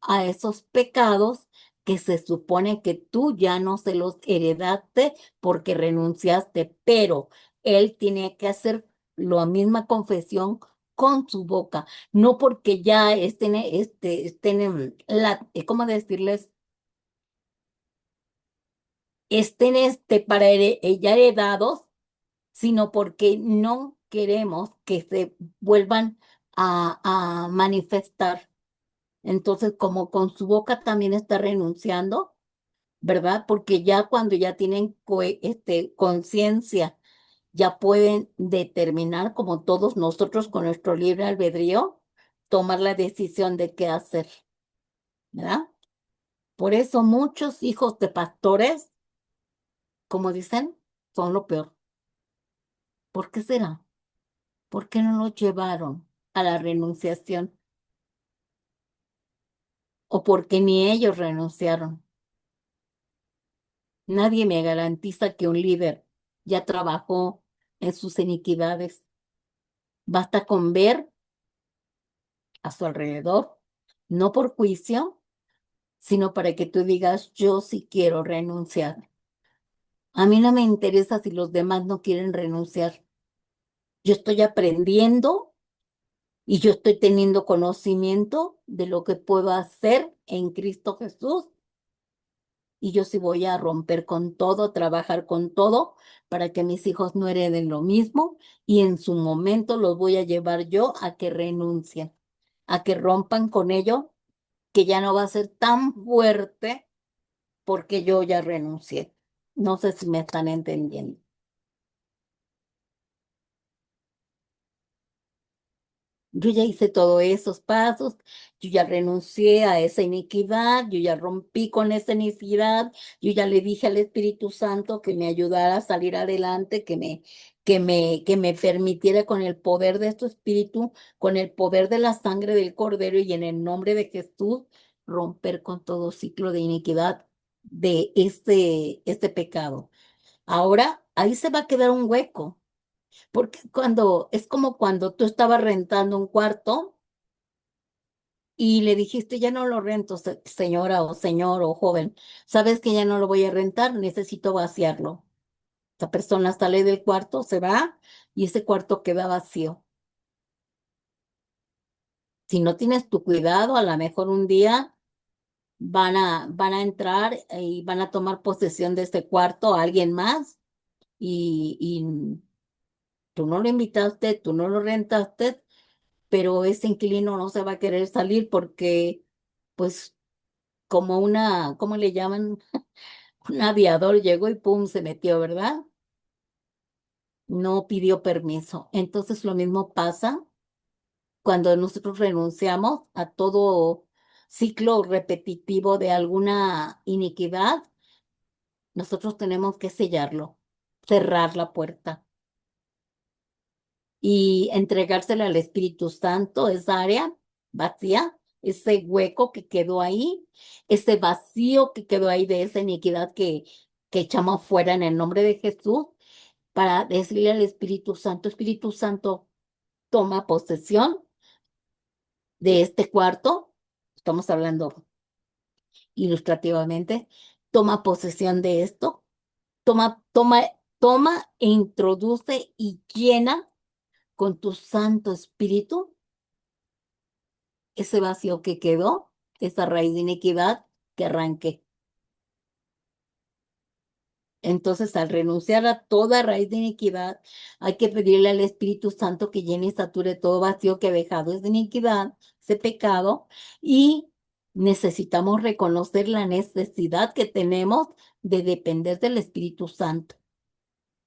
a esos pecados que se supone que tú ya no se los heredaste porque renunciaste, pero él tiene que hacer la misma confesión con su boca, no porque ya estén en ¿cómo decirles? Estén para ya heredados, sino porque no queremos que se vuelvan a manifestar. Entonces, como con su boca también está renunciando, ¿verdad? Porque ya cuando ya tienen conciencia, ya pueden determinar, como todos nosotros con nuestro libre albedrío, tomar la decisión de qué hacer, ¿verdad? Por eso muchos hijos de pastores, como dicen, son lo peor. ¿Por qué será? ¿Por qué no los llevaron a la renunciación? ¿O porque ni ellos renunciaron? Nadie me garantiza que un líder ya trabajó en sus iniquidades. Basta con ver a su alrededor, no por juicio, sino para que tú digas, yo sí quiero renunciar. A mí no me interesa si los demás no quieren renunciar. Yo estoy aprendiendo y yo estoy teniendo conocimiento de lo que puedo hacer en Cristo Jesús. Y yo sí voy a romper con todo, trabajar con todo para que mis hijos no hereden lo mismo y en su momento los voy a llevar yo a que renuncien, a que rompan con ello, que ya no va a ser tan fuerte porque yo ya renuncié. No sé si me están entendiendo. Yo ya hice todos esos pasos, yo ya renuncié a esa iniquidad, yo ya rompí con esa iniquidad, yo ya le dije al Espíritu Santo que me ayudara a salir adelante, que me permitiera con el poder de su Espíritu, con el poder de la sangre del Cordero y en el nombre de Jesús, romper con todo ciclo de iniquidad de este pecado. Ahora, ahí se va a quedar un hueco. Porque es como cuando tú estabas rentando un cuarto y le dijiste, ya no lo rento, señora o señor o joven, sabes que ya no lo voy a rentar, necesito vaciarlo. Esa persona sale del cuarto, se va y ese cuarto queda vacío. Si no tienes tu cuidado, a lo mejor un día van a entrar y van a tomar posesión de ese cuarto a alguien más y tú no lo invitaste, tú no lo rentaste, pero ese inquilino no se va a querer salir porque, pues, como ¿cómo le llaman? Un aviador llegó y pum, se metió, ¿verdad? No pidió permiso. Entonces lo mismo pasa cuando nosotros renunciamos a todo ciclo repetitivo de alguna iniquidad, nosotros tenemos que sellarlo, cerrar la puerta y entregársela al Espíritu Santo, esa área vacía, ese hueco que quedó ahí, ese vacío que quedó ahí de esa iniquidad que echamos fuera en el nombre de Jesús, para decirle al Espíritu Santo, toma posesión de este cuarto, estamos hablando ilustrativamente, toma posesión de esto, toma e introduce y llena con tu Santo Espíritu ese vacío que quedó, esa raíz de iniquidad que arranque. Entonces, al renunciar a toda raíz de iniquidad, hay que pedirle al Espíritu Santo que llene y sature todo vacío que ha dejado esa iniquidad, ese pecado, y necesitamos reconocer la necesidad que tenemos de depender del Espíritu Santo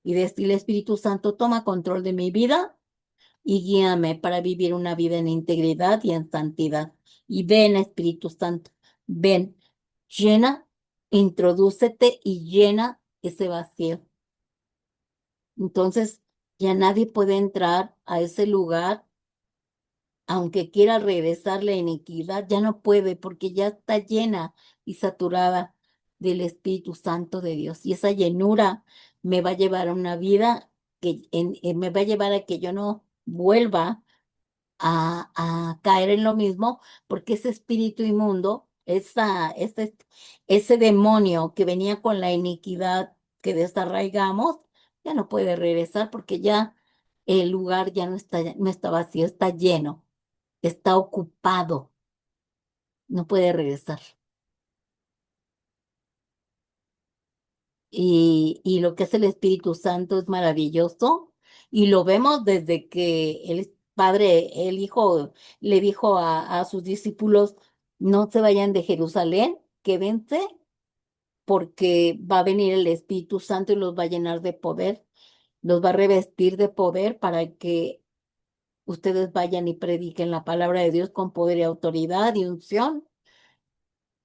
y decirle, Espíritu Santo, toma control de mi vida y guíame para vivir una vida en integridad y en santidad. Y ven, Espíritu Santo, ven, llena, introdúcete y llena ese vacío. Entonces, ya nadie puede entrar a ese lugar, aunque quiera regresar la iniquidad, ya no puede porque ya está llena y saturada del Espíritu Santo de Dios. Y esa llenura me va a llevar a una vida me va a llevar a que yo no vuelva a caer en lo mismo, porque ese espíritu inmundo, ese demonio que venía con la iniquidad que desarraigamos, ya no puede regresar porque ya el lugar ya no está vacío, está lleno, está ocupado, no puede regresar. Y lo que es el Espíritu Santo es maravilloso y lo vemos desde que el Padre, el Hijo le dijo a sus discípulos, no se vayan de Jerusalén, quédense porque va a venir el Espíritu Santo y los va a llenar de poder, los va a revestir de poder para que ustedes vayan y prediquen la palabra de Dios con poder y autoridad y unción.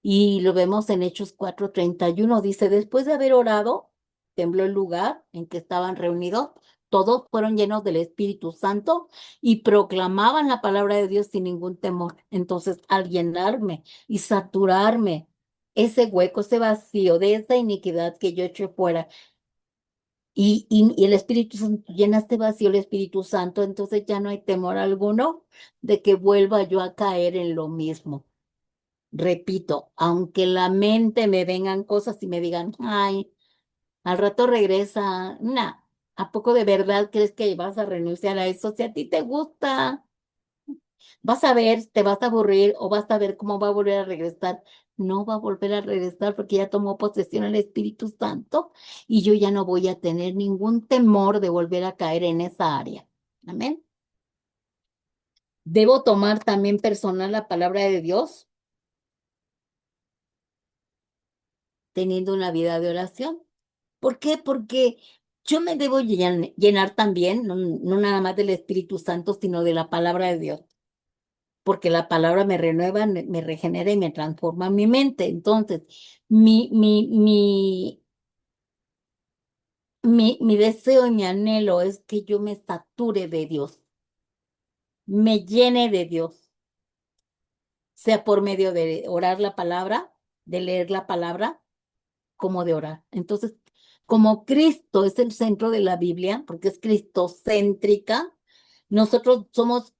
Y lo vemos en Hechos 4:31. Dice, después de haber orado, tembló el lugar en que estaban reunidos. Todos fueron llenos del Espíritu Santo y proclamaban la palabra de Dios sin ningún temor. Entonces, al llenarme y saturarme ese hueco, ese vacío de esa iniquidad que yo eché fuera, y el Espíritu Santo llena este vacío, el Espíritu Santo, entonces ya no hay temor alguno de que vuelva yo a caer en lo mismo. Repito, aunque la mente me vengan cosas y me digan, ay, al rato regresa, nah, ¿a poco de verdad crees que vas a renunciar a eso? Si a ti te gusta, vas a ver, te vas a aburrir o vas a ver cómo va a volver a regresar. No va a volver a regresar porque ya tomó posesión el Espíritu Santo y yo ya no voy a tener ningún temor de volver a caer en esa área. Amén. Debo tomar también personal la palabra de Dios, teniendo una vida de oración. ¿Por qué? Porque yo me debo llenar también, no nada más del Espíritu Santo, sino de la palabra de Dios, porque la palabra me renueva, me regenera y me transforma mi mente. Entonces, mi, mi, mi, mi deseo y mi anhelo es que yo me sature de Dios, me llene de Dios, sea por medio de orar la palabra, de leer la palabra, como de orar. Entonces, como Cristo es el centro de la Biblia, porque es cristocéntrica, nosotros somos,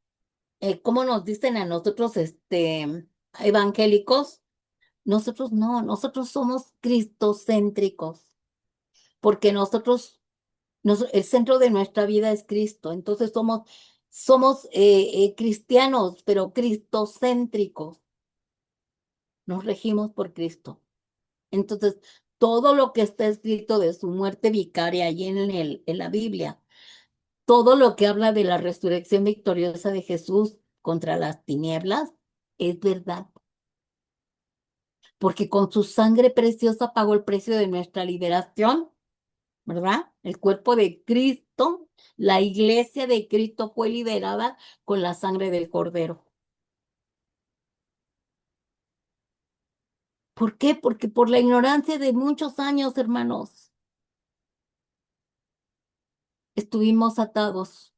¿cómo nos dicen a nosotros, evangélicos? Nosotros no, nosotros somos cristocéntricos, porque el centro de nuestra vida es Cristo. Entonces somos cristianos, pero cristocéntricos. Nos regimos por Cristo. Entonces, todo lo que está escrito de su muerte vicaria ahí en la Biblia, todo lo que habla de la resurrección victoriosa de Jesús contra las tinieblas, es verdad, porque con su sangre preciosa pagó el precio de nuestra liberación, ¿verdad? El cuerpo de Cristo, la iglesia de Cristo fue liberada con la sangre del Cordero. ¿Por qué? Porque por la ignorancia de muchos años, hermanos, estuvimos atados.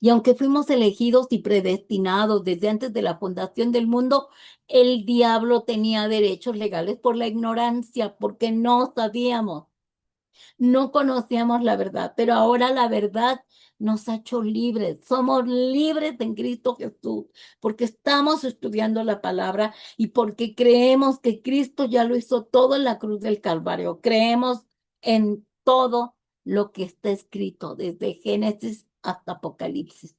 Y aunque fuimos elegidos y predestinados desde antes de la fundación del mundo, el diablo tenía derechos legales por la ignorancia, porque no sabíamos. No conocíamos la verdad, pero ahora la verdad nos ha hecho libres. Somos libres en Cristo Jesús, porque estamos estudiando la palabra y porque creemos que Cristo ya lo hizo todo en la cruz del Calvario. Creemos en todo lo que está escrito, desde Génesis hasta Apocalipsis.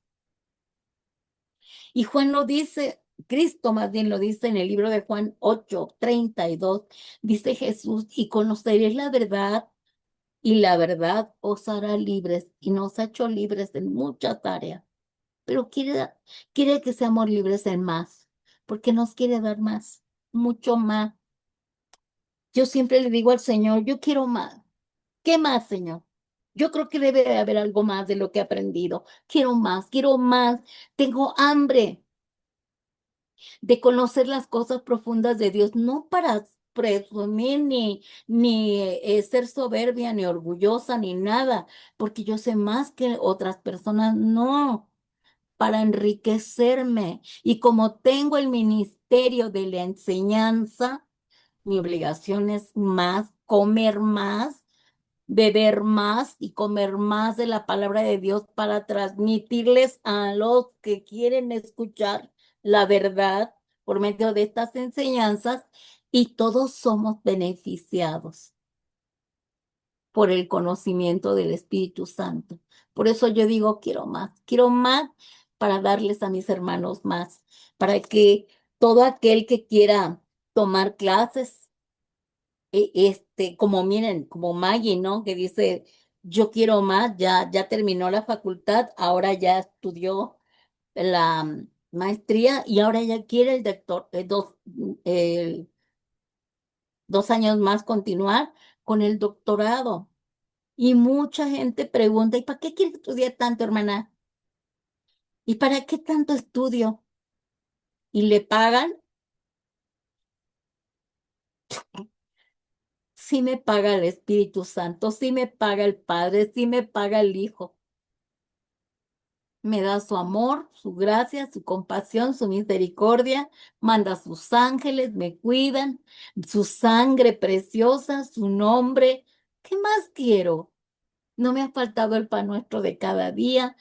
Y Juan lo dice, Cristo más bien lo dice en el libro de Juan 8:32. Dice Jesús, y conoceréis la verdad y la verdad os hará libres y nos ha hecho libres en muchas áreas, pero quiere que seamos libres en más, porque nos quiere dar más, mucho más. Yo siempre le digo al Señor, yo quiero más. ¿Qué más, Señor? Yo creo que debe de haber algo más de lo que he aprendido. Quiero más, quiero más. Tengo hambre de conocer las cosas profundas de Dios, no para presumir ni ser soberbia, ni orgullosa, ni nada, porque yo sé más que otras personas, no, para enriquecerme. Y como tengo el ministerio de la enseñanza, mi obligación es más, comer más, beber más y comer más de la palabra de Dios para transmitirles a los que quieren escuchar la verdad por medio de estas enseñanzas, y todos somos beneficiados por el conocimiento del Espíritu Santo. Por eso yo digo, quiero más para darles a mis hermanos más, para que todo aquel que quiera tomar clases, como miren, como Maggie, ¿no? Que dice, yo quiero más, ya terminó la facultad, ahora ya estudió la maestría y ahora ya quiere el doctor, 2 años más continuar con el doctorado. Y mucha gente pregunta, ¿y para qué quiere estudiar tanto, hermana? ¿Y para qué tanto estudio? ¿Y le pagan? Sí me paga el Espíritu Santo, sí me paga el Padre, sí me paga el Hijo. Me da su amor, su gracia, su compasión, su misericordia, manda a sus ángeles, me cuidan, su sangre preciosa, su nombre. ¿Qué más quiero? No me ha faltado el pan nuestro de cada día.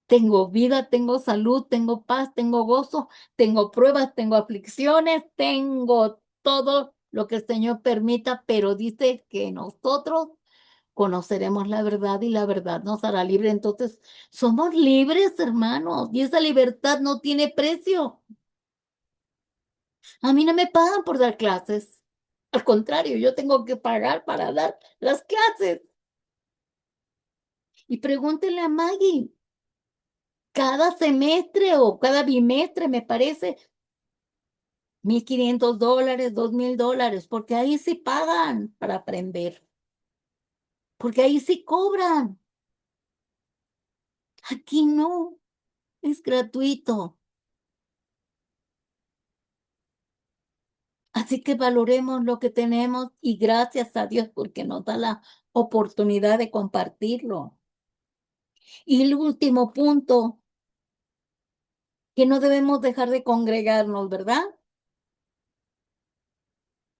Tengo vida, tengo salud, tengo paz, tengo gozo, tengo pruebas, tengo aflicciones, tengo todo lo que el Señor permita, pero dice que nosotros conoceremos la verdad y la verdad nos hará libre. Entonces, somos libres, hermanos, y esa libertad no tiene precio. A mí no me pagan por dar clases. Al contrario, yo tengo que pagar para dar las clases. Y pregúntenle a Maggie, cada semestre o cada bimestre, me parece, $1,500, $2,000, porque ahí sí pagan para aprender, porque ahí sí cobran. Aquí no, es gratuito. Así que valoremos lo que tenemos y gracias a Dios porque nos da la oportunidad de compartirlo. Y el último punto, que no debemos dejar de congregarnos, ¿verdad?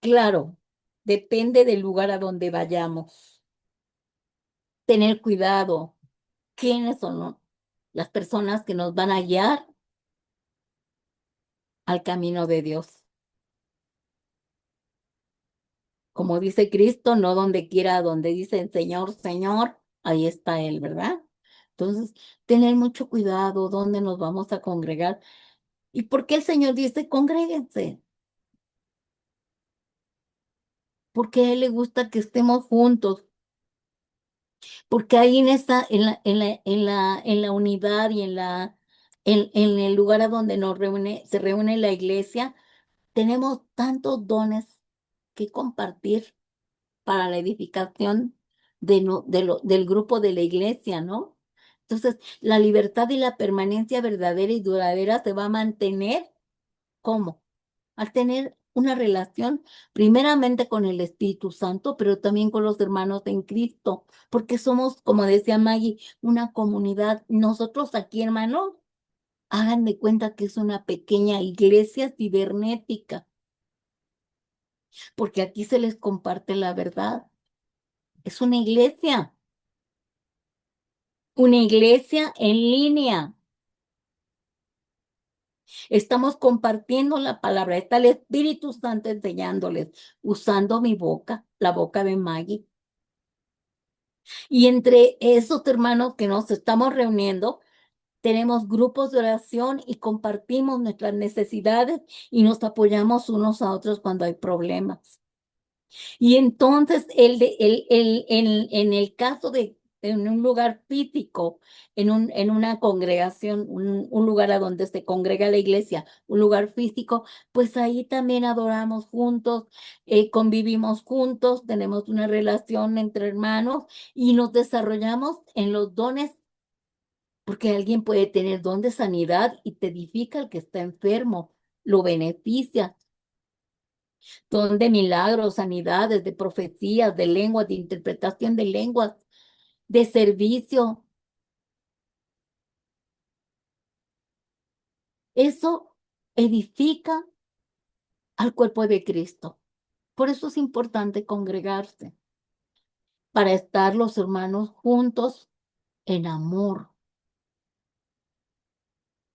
Claro, depende del lugar a donde vayamos. Tener cuidado, quiénes son las personas que nos van a guiar al camino de Dios. Como dice Cristo, no donde quiera, donde dicen Señor, Señor, ahí está Él, ¿verdad? Entonces, tener mucho cuidado dónde nos vamos a congregar. ¿Y por qué el Señor dice congréguense? Porque a Él le gusta que estemos juntos, porque ahí en la unidad y en el lugar a donde se reúne la iglesia, tenemos tantos dones que compartir para la edificación del grupo de la iglesia, ¿no? Entonces, la libertad y la permanencia verdadera y duradera se va a mantener, ¿cómo? Al tener una relación primeramente con el Espíritu Santo, pero también con los hermanos en Cristo, porque somos, como decía Maggie, una comunidad. Nosotros aquí, hermanos, hagan de cuenta que es una pequeña iglesia cibernética, porque aquí se les comparte la verdad. Es una iglesia en línea. Estamos compartiendo la palabra. Está el Espíritu Santo enseñándoles, usando mi boca, la boca de Maggie. Y entre esos hermanos que nos estamos reuniendo, tenemos grupos de oración y compartimos nuestras necesidades y nos apoyamos unos a otros cuando hay problemas. Y entonces, en el caso de en un lugar físico, en una congregación, un lugar a donde se congrega la iglesia, un lugar físico, pues ahí también adoramos juntos, convivimos juntos, tenemos una relación entre hermanos y nos desarrollamos en los dones, porque alguien puede tener don de sanidad y te edifica al que está enfermo, lo beneficia, don de milagros, sanidades, de profecías, de lenguas, de interpretación de lenguas, de servicio. Eso edifica al cuerpo de Cristo. Por eso es importante congregarse, para estar los hermanos juntos en amor.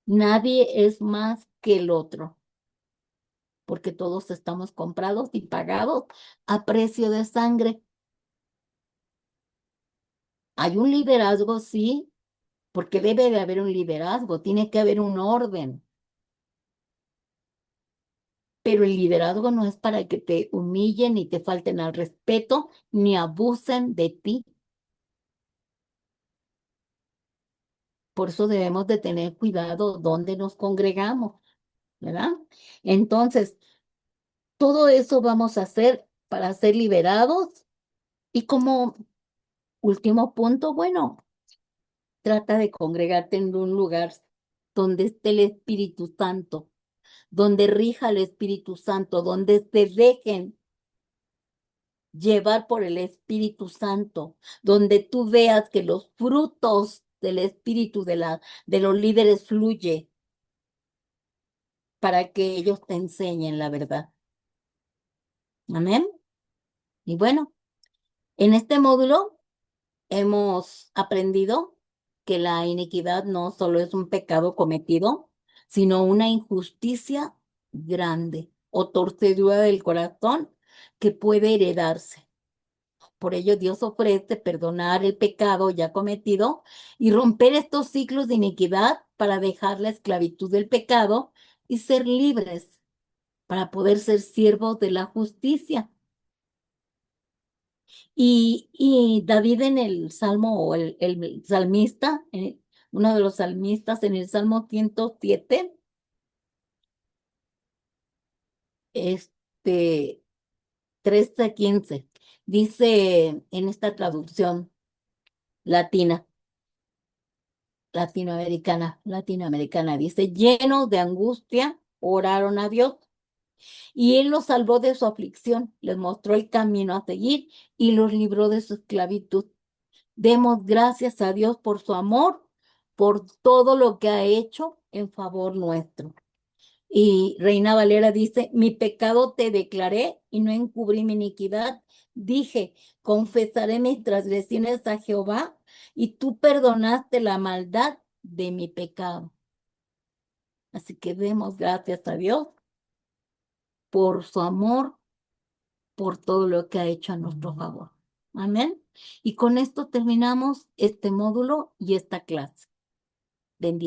Nadie es más que el otro, porque todos estamos comprados y pagados a precio de sangre. Hay un liderazgo, sí, porque debe de haber un liderazgo, tiene que haber un orden. Pero el liderazgo no es para que te humillen ni te falten al respeto ni abusen de ti. Por eso debemos de tener cuidado donde nos congregamos, ¿verdad? Entonces, todo eso vamos a hacer para ser liberados. Y como último punto, bueno, trata de congregarte en un lugar donde esté el Espíritu Santo, donde rija el Espíritu Santo, donde te dejen llevar por el Espíritu Santo, donde tú veas que los frutos del Espíritu de los líderes fluye para que ellos te enseñen la verdad. Amén. Y bueno, en este módulo hemos aprendido que la iniquidad no solo es un pecado cometido, sino una injusticia grande o torcedura del corazón que puede heredarse. Por ello, Dios ofrece perdonar el pecado ya cometido y romper estos ciclos de iniquidad para dejar la esclavitud del pecado y ser libres para poder ser siervos de la justicia. Y David en el Salmo, o el salmista, uno de los salmistas en el Salmo 107, este, 13 a 15, dice en esta traducción latina, latinoamericana, dice: llenos de angustia, oraron a Dios y Él los salvó de su aflicción, les mostró el camino a seguir y los libró de su esclavitud. Demos gracias a Dios por su amor, por todo lo que ha hecho en favor nuestro. Y Reina Valera dice: mi pecado te declaré y no encubrí mi iniquidad. Dije: confesaré mis transgresiones a Jehová y tú perdonaste la maldad de mi pecado. Así que demos gracias a Dios por su amor, por todo lo que ha hecho a nuestro favor. Amén. Y con esto terminamos este módulo y esta clase. Bendiciones.